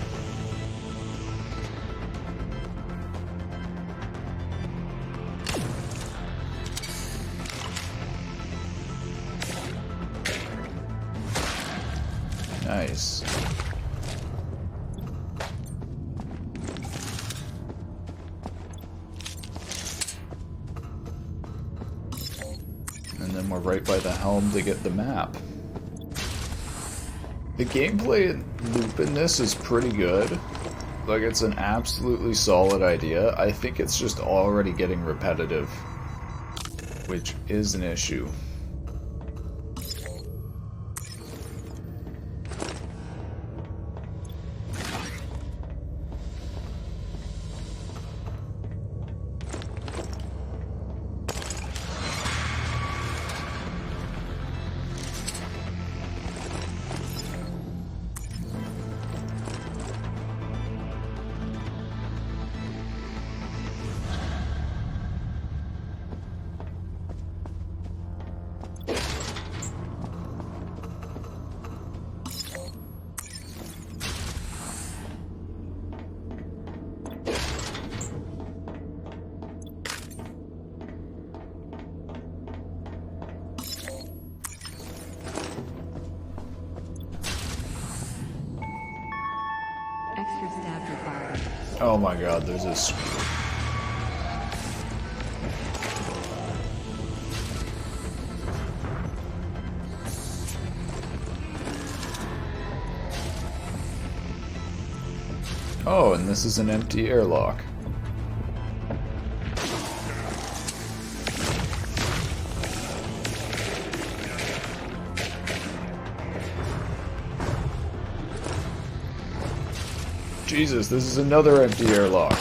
Nice. And then we're right by the helm to get the map. The gameplay loop in this is pretty good. Like, it's an absolutely solid idea. I think it's just already getting repetitive, which is an issue. Extra stab required. Oh my god, there's a Oh, and this is an empty airlock. Jesus, this is another empty airlock.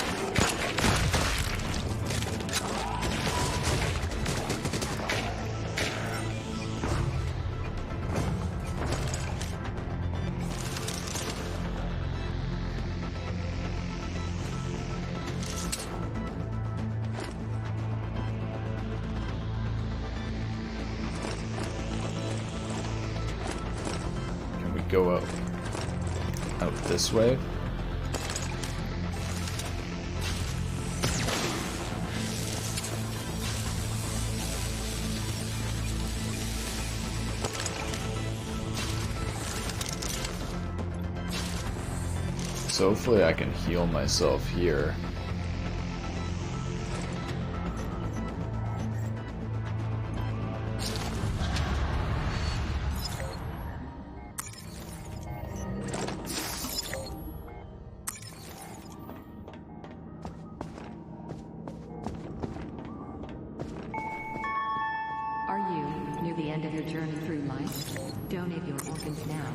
Can we go out this way? So hopefully I can heal myself here. Are you near the end of your journey through life? Donate your organs now.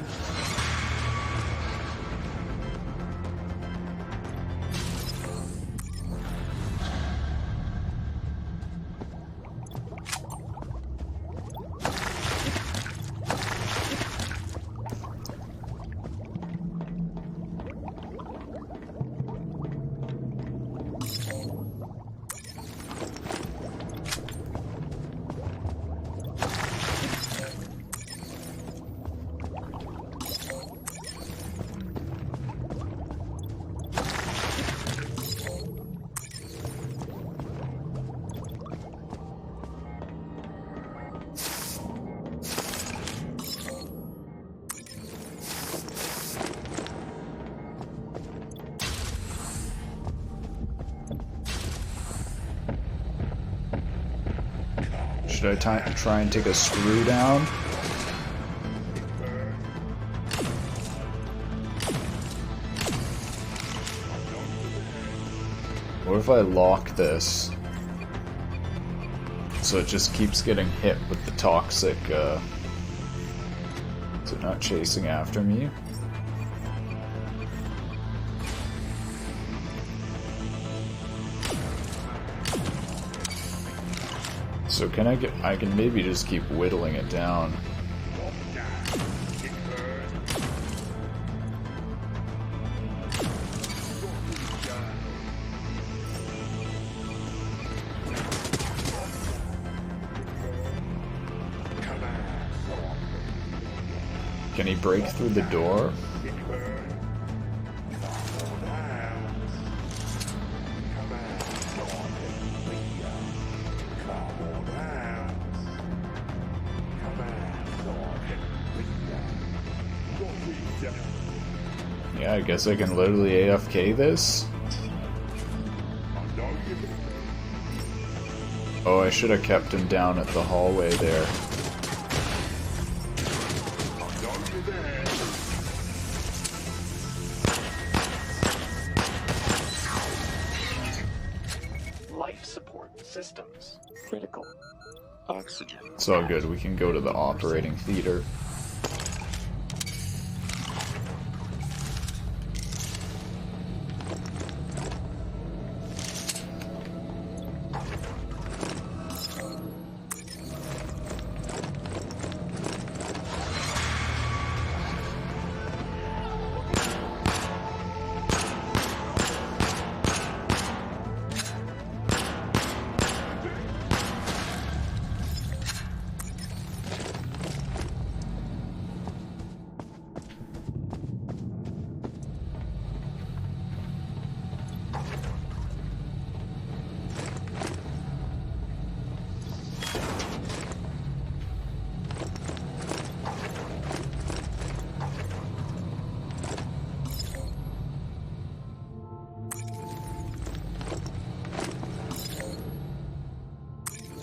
Should I try and take a screw down? What if I lock this so it just keeps getting hit with the toxic, is it not chasing after me? So can I can maybe just keep whittling it down. Can he break through the door? Yeah, I guess I can literally AFK this. Oh, I should have kept him down at the hallway there. Life support systems critical. Oxygen. It's all good, we can go to the operating theater.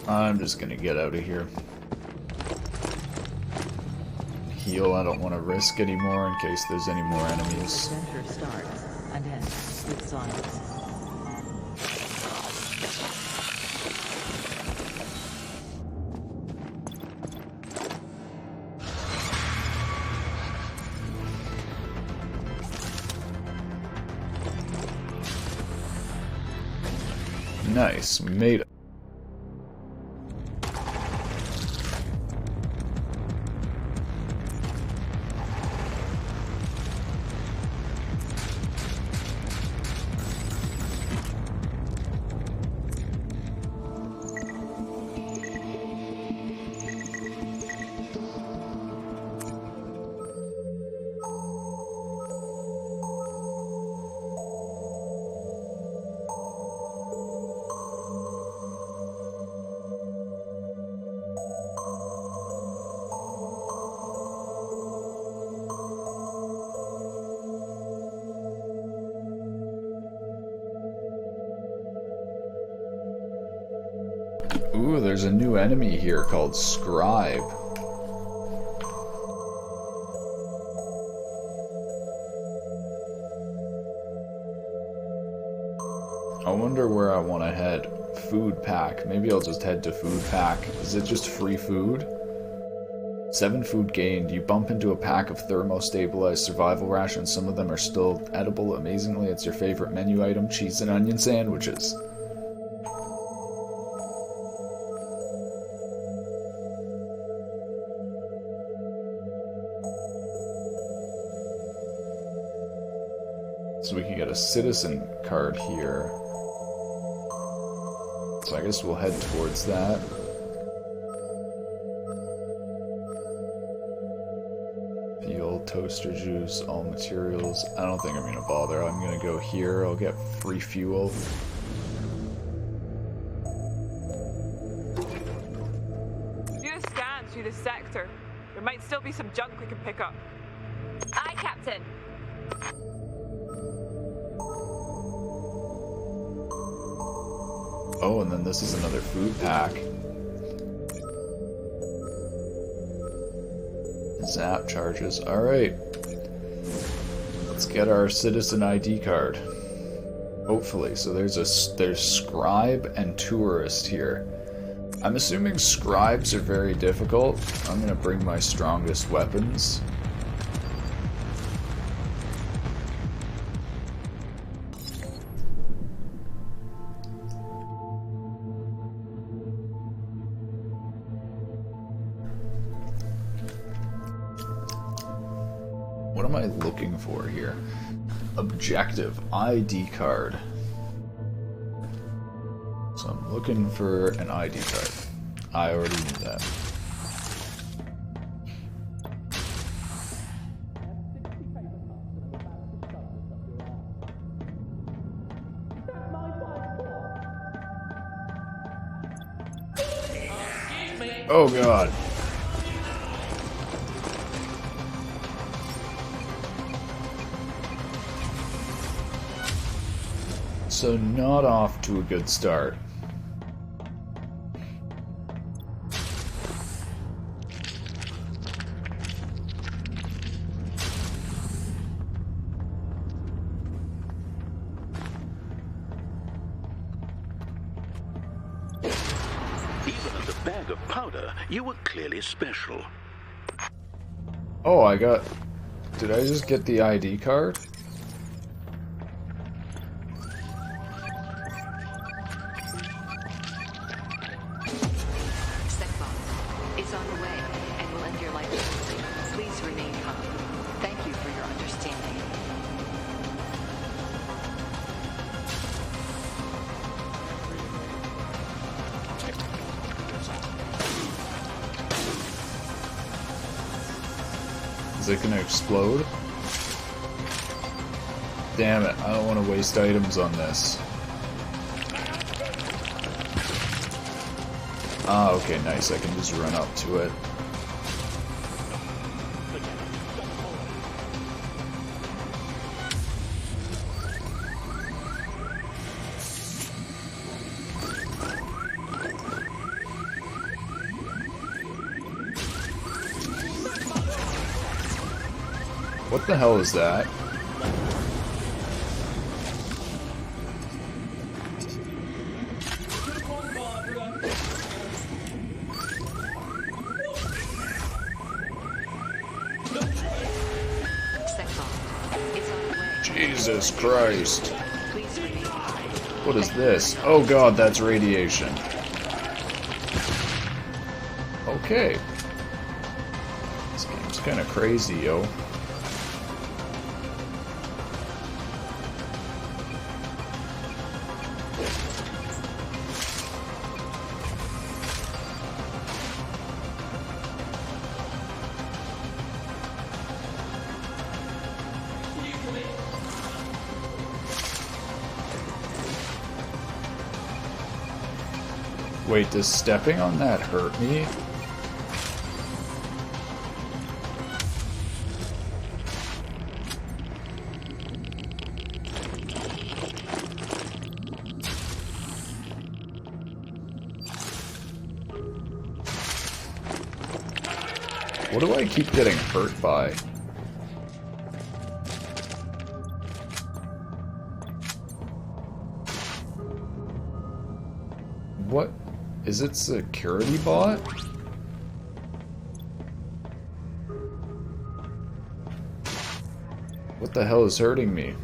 I'm just gonna get out of here. Heal, I don't want to risk anymore in case there's any more enemies. Adventure starts and ends with science. Nice, we made it. Ooh, there's a new enemy here called Scribe. I wonder where I want to head. Food pack. Maybe I'll just head to food pack. Is it just free food? 7 food gained. You bump into a pack of thermo-stabilized survival rations. Some of them are still edible. Amazingly, it's your favorite menu item, cheese and onion sandwiches. So we can get a citizen card here. So I guess we'll head towards that. Fuel, toaster juice, all materials. I don't think I'm gonna bother. I'm gonna go here. I'll get free fuel. Do a scan through the sector. There might still be some junk we can pick up. Aye, Captain. Oh, and then this is another food pack. Zap charges. Alright. Let's get our citizen ID card. Hopefully. So there's scribe and tourist here. I'm assuming scribes are very difficult. I'm gonna bring my strongest weapons. What am I looking for here? Objective ID card. So I'm looking for an ID card. I already knew that. Oh god. So not off to a good start. Even as a bag of powder, you were clearly special. Oh, I got... Did I just get the ID card? Is on the way and will end your life shortly. Please remain calm. Thank you for your understanding. Is it gonna explode? Damn it, I don't want to waste items on this. Ah, okay, nice. I can just run up to it. What the hell is that? Jesus Christ. What is this? Oh god, that's radiation. Okay. This game's kind of crazy, yo. Wait, does stepping on that hurt me? What do I keep getting hurt by? What? Is it security bot? What the hell is hurting me?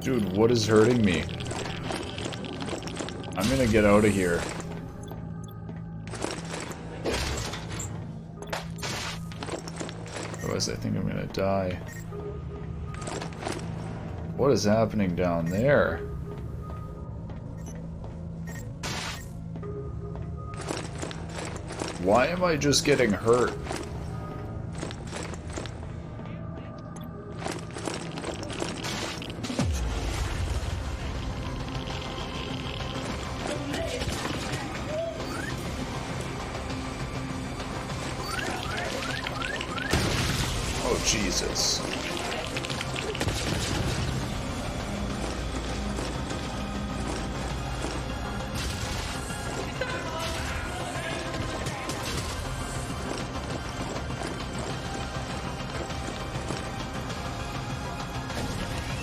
Dude, what is hurting me? I'm gonna get out of here. Otherwise, I think I'm gonna die. What is happening down there? Why am I just getting hurt? Oh, Jesus.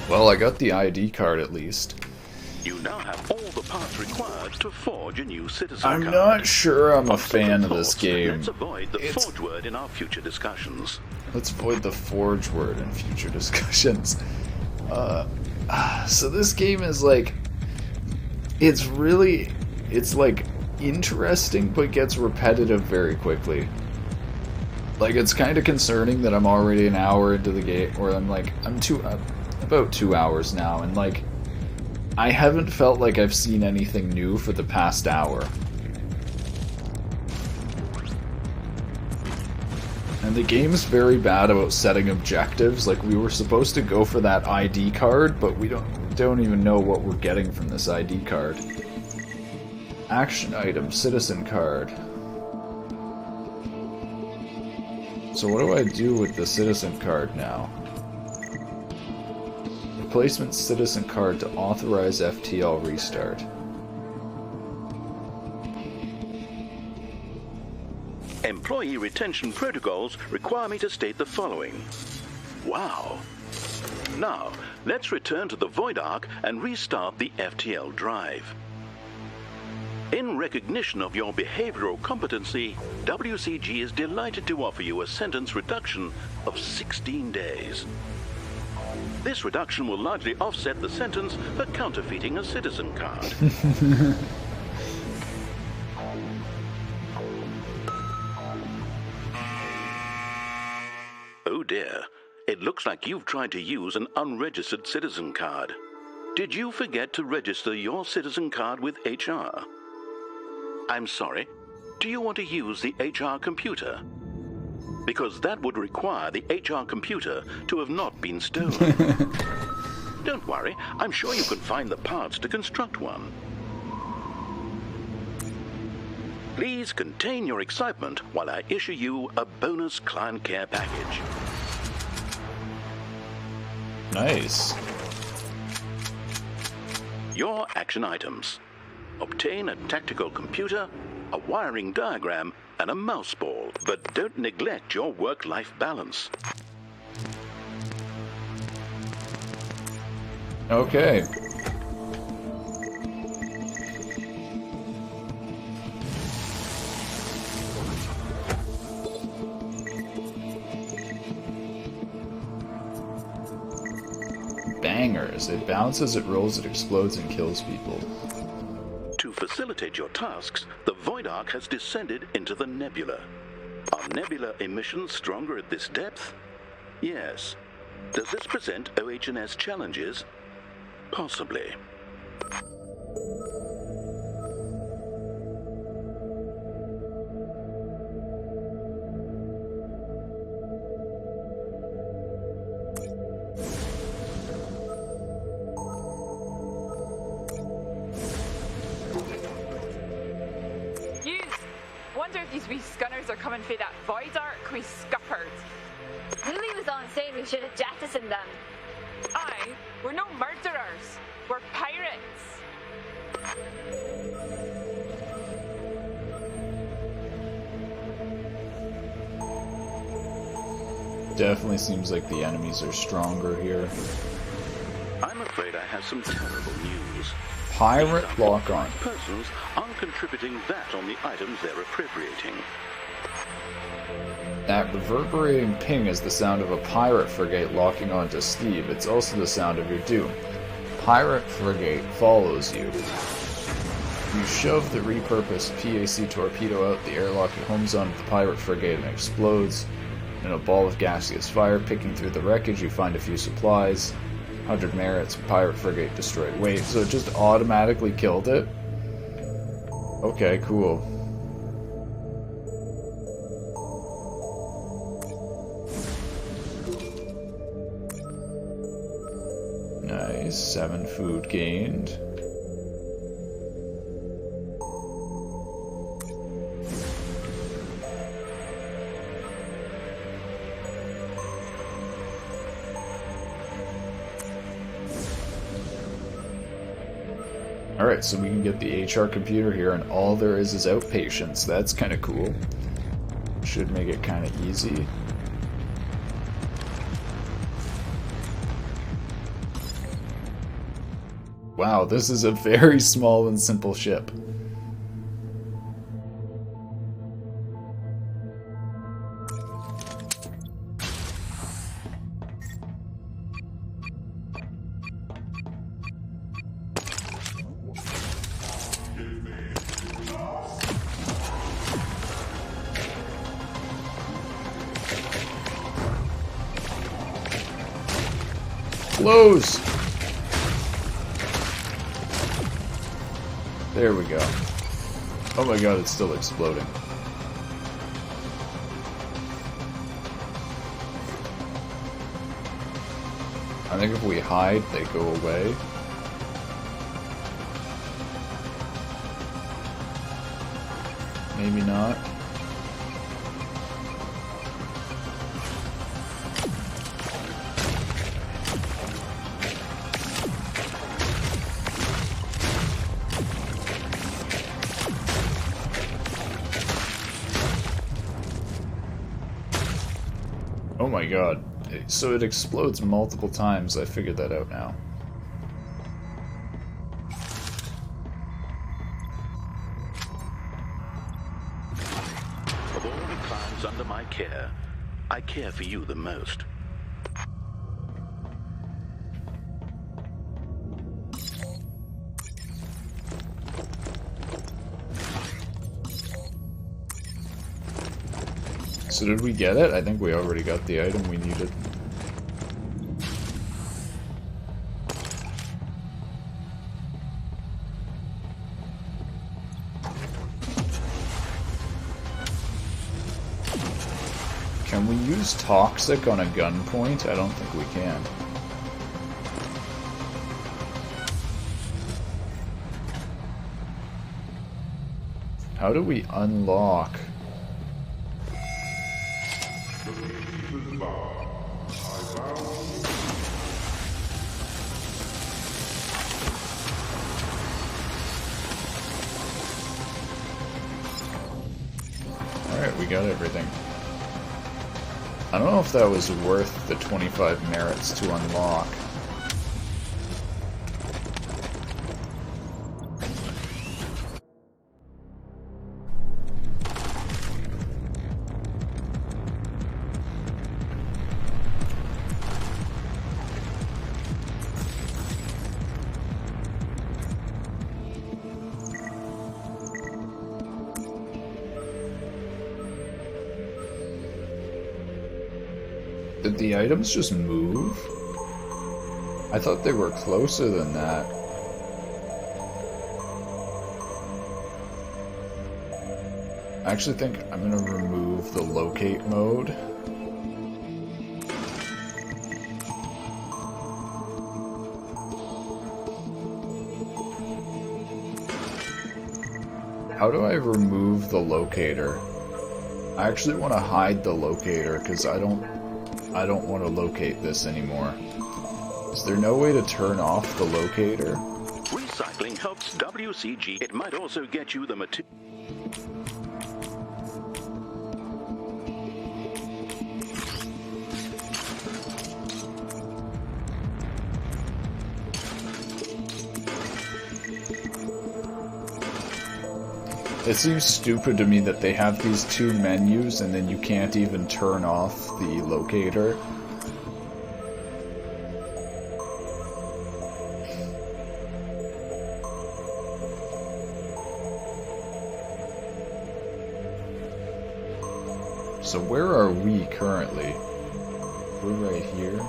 Well, I got the ID card at least. You now have all the parts required to forge a new citizen I'm card. not sure I'm a fan of this game. Let's avoid the forge word in our future discussions. Let's avoid the forge word in future discussions. So this game is like... It's like interesting, but gets repetitive very quickly. Like, it's kind of concerning that I'm already an hour into the game, or I'm about 2 hours now, and like, I haven't felt like I've seen anything new for the past hour. And the game's very bad about setting objectives. Like, we were supposed to go for that ID card, but we don't even know what we're getting from this ID card. Action item, citizen card. So what do I do with the citizen card now? Replacement citizen card to authorize FTL restart. Employee retention protocols require me to state the following. Wow. Now, let's return to the Void Ark and restart the FTL drive. In recognition of your behavioral competency, WCG is delighted to offer you a sentence reduction of 16 days. This reduction will largely offset the sentence for counterfeiting a citizen card. Oh dear, it looks like you've tried to use an unregistered citizen card. Did you forget to register your citizen card with HR? I'm sorry, do you want to use the HR computer? Because that would require the HR computer to have not been stolen. Don't worry, I'm sure you can find the parts to construct one. Please contain your excitement while I issue you a bonus client care package. Nice. Your action items. Obtain a tactical computer, a wiring diagram, and a mouse ball. But don't neglect your work-life balance. Okay. Bangers. It bounces, it rolls, it explodes, and kills people. To facilitate your tasks, the Void Ark has descended into the nebula. Are nebula emissions stronger at this depth? Yes. Does this present OH&S challenges? Possibly. Wonder if these wee scunners are coming for that Void Ark we scuppered. Lily was on saying we should have jettisoned them. Aye, we're no murderers. We're pirates. Definitely seems like the enemies are stronger here. I'm afraid I have some terrible news. Pirate lock-on. Persons aren't contributing that on the items they're appropriating. That reverberating ping is the sound of a pirate frigate locking onto Steve. It's also the sound of your doom. Pirate frigate follows you. You shove the repurposed PAC torpedo out the airlock. It homes onto the pirate frigate and explodes. In a ball of gaseous fire, picking through the wreckage, you find a few supplies. 100 merits, pirate frigate destroyed. Wait, so it just automatically killed it? Okay, cool. Nice, 7 food gained. Alright, so we can get the HR computer here, and all there is outpatients. That's kind of cool. Should make it kind of easy. Wow, this is a very small and simple ship. Close! There we go. Oh my god, it's still exploding. I think if we hide, they go away. Maybe not. Oh my god. So it explodes multiple times. I figured that out now. Of all the clients under my care, I care for you the most. So did we get it? I think we already got the item we needed. Can we use toxic on a gunpoint? I don't think we can. How do we unlock? Alright, we got everything. I don't know if that was worth the 25 merits to unlock. Did the items just move? I thought they were closer than that. I actually think I'm gonna remove the locate mode. How do I remove the locator? I actually want to hide the locator because I don't want to locate this anymore. Is there no way to turn off the locator? Recycling helps WCG. It might also get you the material. It seems stupid to me that they have these two menus and then you can't even turn off the locator. So where are we currently? We're right here.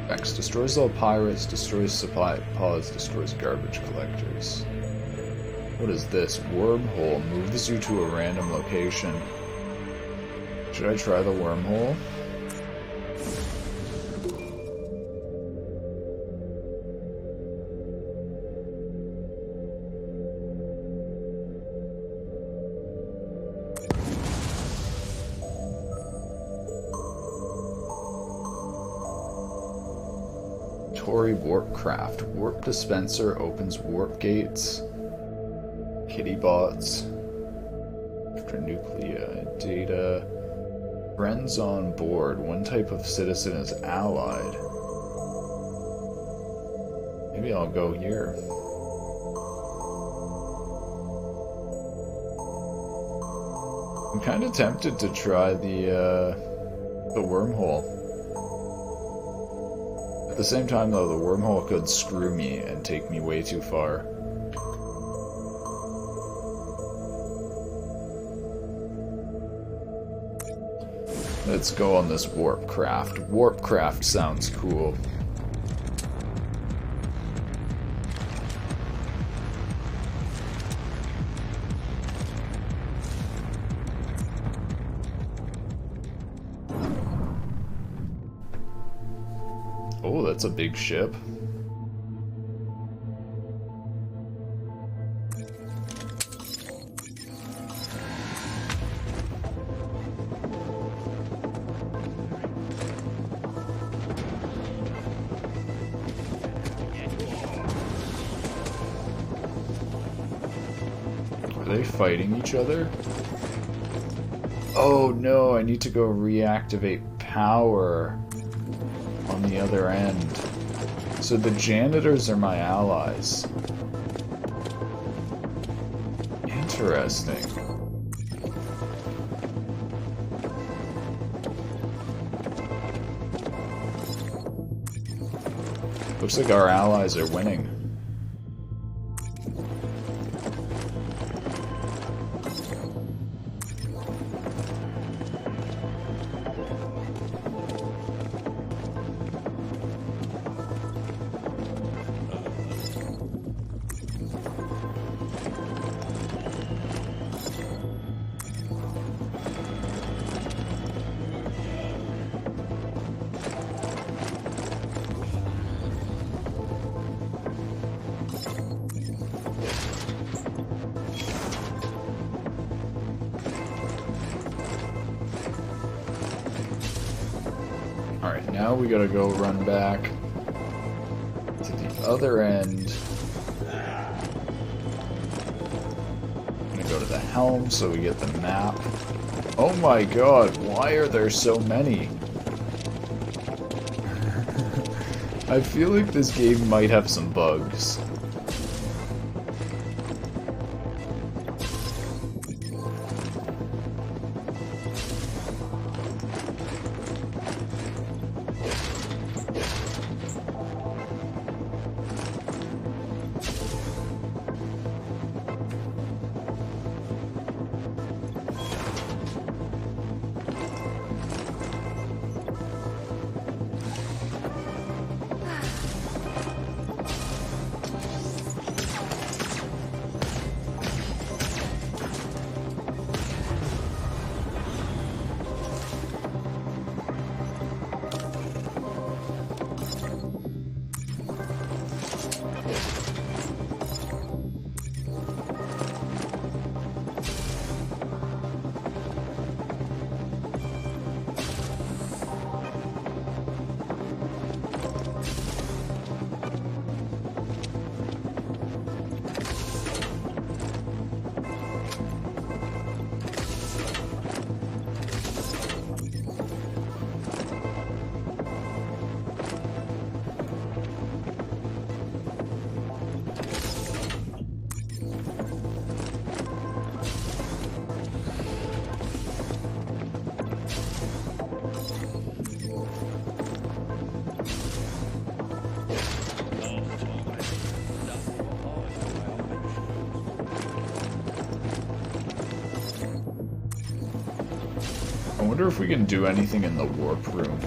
X destroys all pirates, destroys supply pods, destroys garbage collectors. What is this? Wormhole moves you to a random location. Should I try the wormhole? Tory Warpcraft. Warp dispenser opens warp gates. Kitty bots. After nuclei data. Friends on board. One type of citizen is allied. Maybe I'll go here. I'm kind of tempted to try the wormhole. At the same time, though, the wormhole could screw me and take me way too far. Let's go on this Warpcraft. Warpcraft sounds cool. Oh, that's a big ship. Are they fighting each other? Oh no, I need to go reactivate power on the other end. So the janitors are my allies. Interesting. Looks like our allies are winning. now we gotta go run back to the other end. I'm gonna go to the helm so we get the map. Oh my god, why are there so many? I feel like this game might have some bugs. I wonder if we can do anything in the warp room.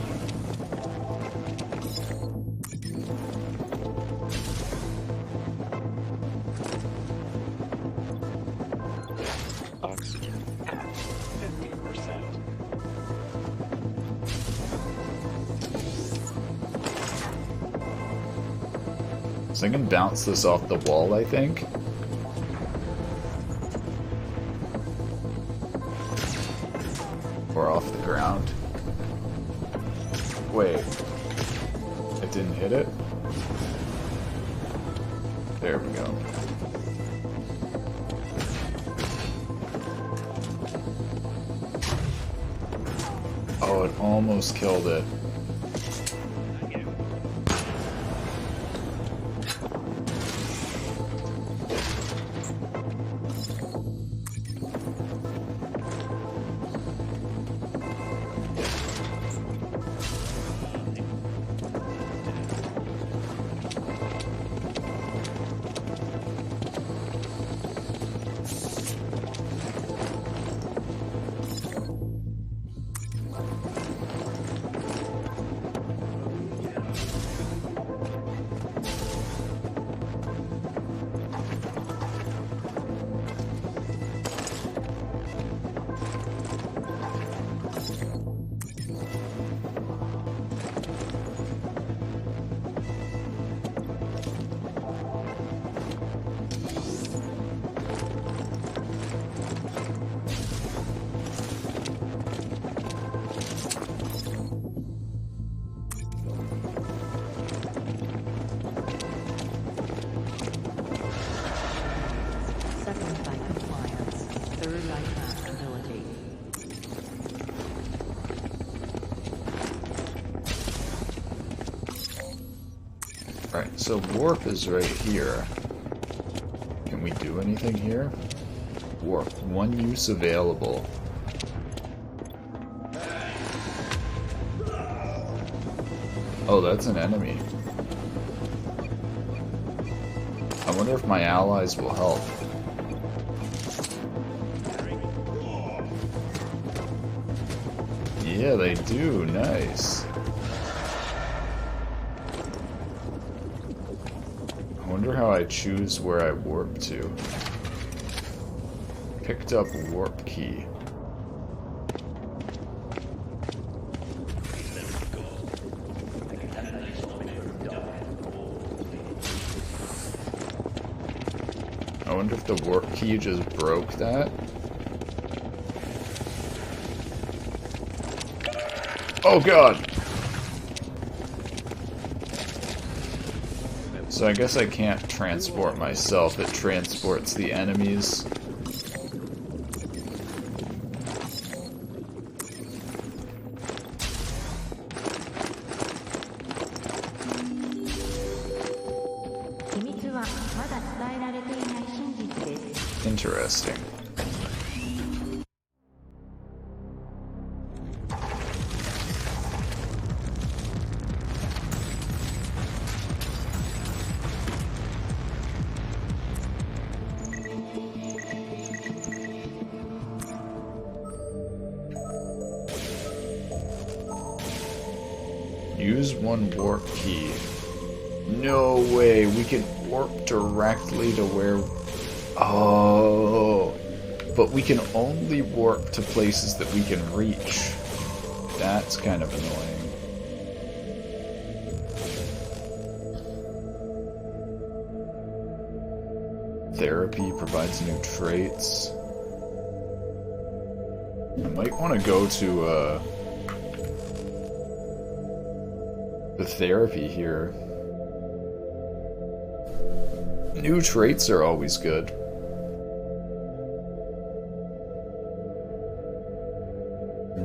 Oxygen at 50%. So I can bounce this off the wall, I think. Or off the ground. Wait. It didn't hit it? There we go. Oh, it almost killed it. Second by compliance. Third by tractability. Alright, so warp is right here. Can we do anything here? Warp. One use available. Oh, that's an enemy. I wonder if my allies will help. Yeah, they do. Nice. I wonder how I choose where I warp to. Picked up warp key. I wonder if the warp key just broke that. Oh god! So I guess I can't transport myself, it transports the enemies. Interesting. Use one warp key. No way, we can warp directly to where... Oh, but we can only warp to places that we can reach. That's kind of annoying. Therapy provides new traits. I might want to go to the therapy here. New traits are always good.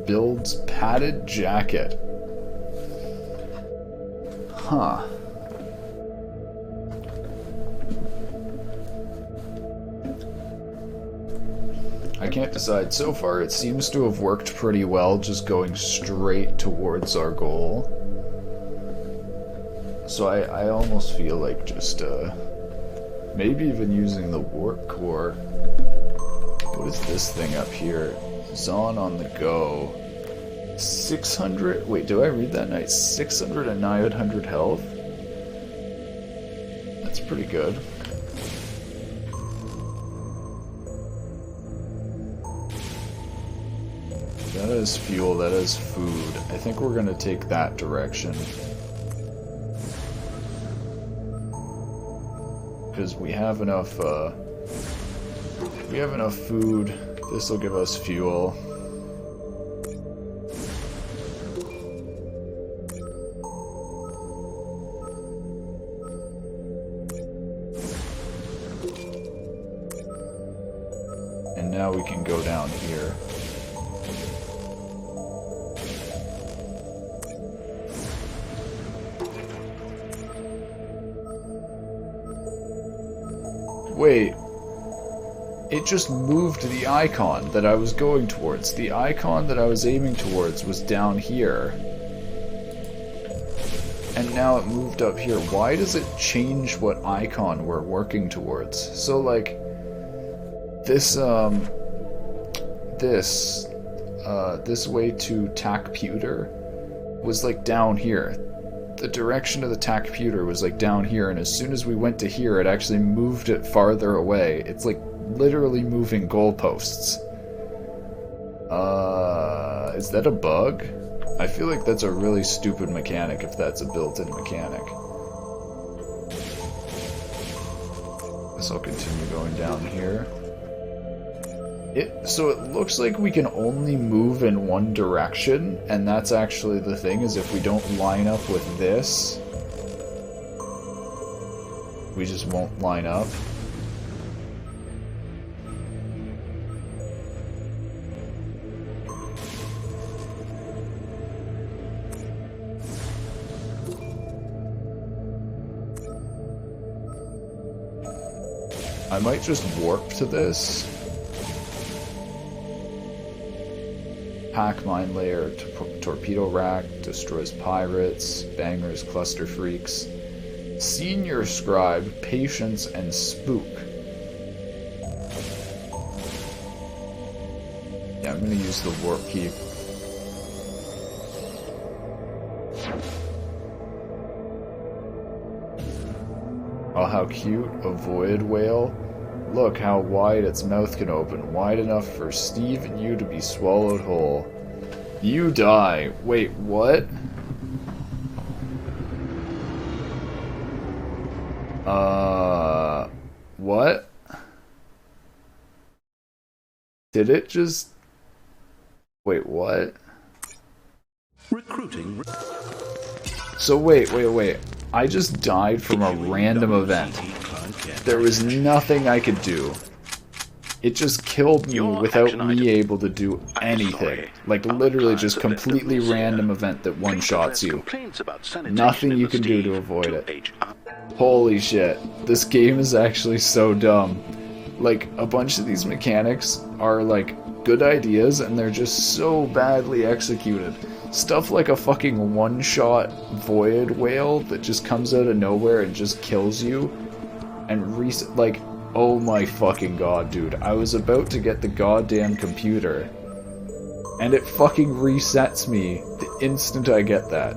Builds padded jacket. Huh. I can't decide. So far it seems to have worked pretty well, just going straight towards our goal. So I almost feel like just maybe even using the warp core. What is this thing up here? Zon on the go. 600? Wait, do I read that night? 600 and 900 health? That's pretty good. That is fuel, that is food. I think we're gonna take that direction. Because we have enough food. This will give us fuel. And now we can go down here. Wait. It just moved the icon that I was going towards. The icon that I was aiming towards was down here. And now it moved up here. Why does it change what icon we're working towards? So like this this way to TACputer was like down here. The direction of the TACputer was like down here, and as soon as we went to here it actually moved it farther away. It's like literally moving goalposts. Is that a bug? I feel like that's a really stupid mechanic if that's a built-in mechanic. Guess I'll continue going down here. So it looks like we can only move in one direction, and that's actually the thing, is if we don't line up with this, we just won't line up. I might just warp to this. Pack mine layer, torpedo rack, destroys pirates, bangers, cluster freaks, senior scribe, patience, and spook. Yeah, I'm gonna use the warp key. Oh, how cute, a void whale. Look how wide its mouth can open, wide enough for Steve and you to be swallowed whole. You die. Wait, what? What? Did it just... Wait, what? Recruiting. So wait. I just died from a random event. There was nothing I could do. It just killed me without me able to do anything. Like, literally just completely random event that one-shots you. Nothing you can do to avoid it. Holy shit. This game is actually so dumb. Like, a bunch of these mechanics are, like, good ideas, and they're just so badly executed. Stuff like a fucking one-shot void whale that just comes out of nowhere and just kills you. And like, oh my fucking god, dude. I was about to get the goddamn computer, and it fucking resets me the instant I get that.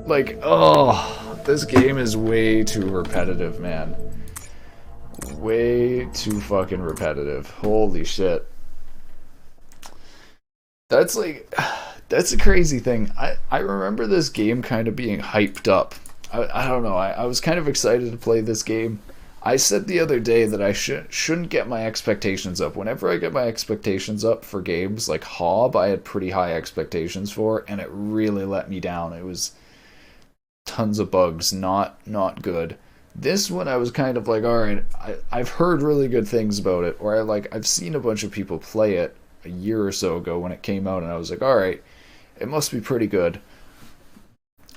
Like, oh, this game is way too repetitive, man. Way too fucking repetitive. Holy shit. That's like, that's a crazy thing. I remember this game kind of being hyped up. I don't know, I was kind of excited to play this game. I said the other day that I shouldn't get my expectations up. Whenever I get my expectations up for games like Hob, I had pretty high expectations for, and it really let me down. It was tons of bugs, not good. This one I was kind of like, alright, I've heard really good things about it, or I've seen a bunch of people play it a year or so ago when it came out, and I was like, alright, it must be pretty good.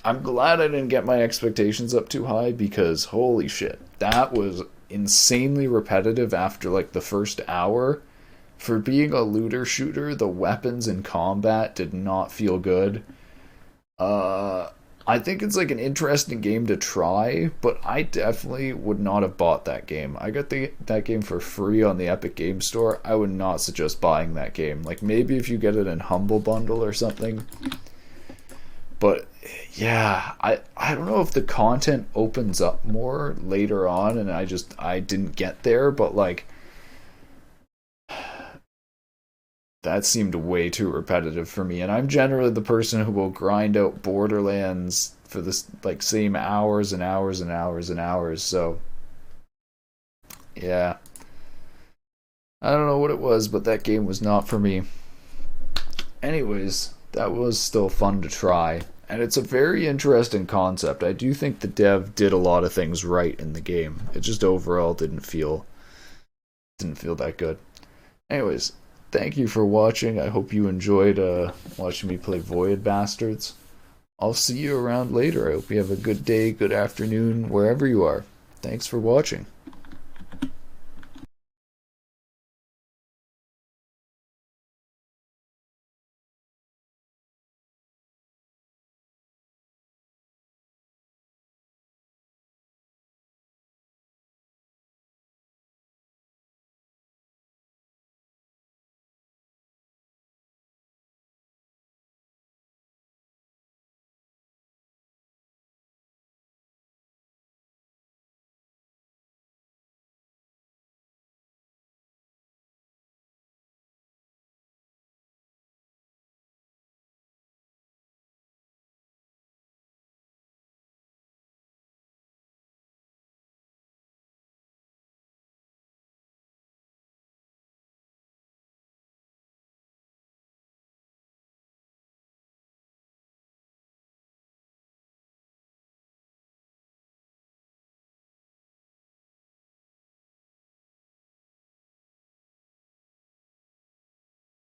I'm glad I didn't get my expectations up too high, because holy shit, that was insanely repetitive after like the first hour. For being a looter shooter, the weapons in combat did not feel good. I think it's like an interesting game to try, but I definitely would not have bought that game. I got that game for free on the Epic Game Store. I would not suggest buying that game. Like, maybe if you get it in Humble Bundle or something. But yeah, I don't know if the content opens up more later on, and I didn't get there, but like, that seemed way too repetitive for me. And I'm generally the person who will grind out Borderlands for this like same hours and hours and hours and hours. So yeah, I don't know what it was, but that game was not for me. Anyways, that was still fun to try, and it's a very interesting concept. I do think the dev did a lot of things right in the game. It just overall didn't feel that good. Anyways, thank you for watching. I hope you enjoyed watching me play Void Bastards. I'll see you around later. I hope you have a good day, good afternoon, wherever you are. Thanks for watching.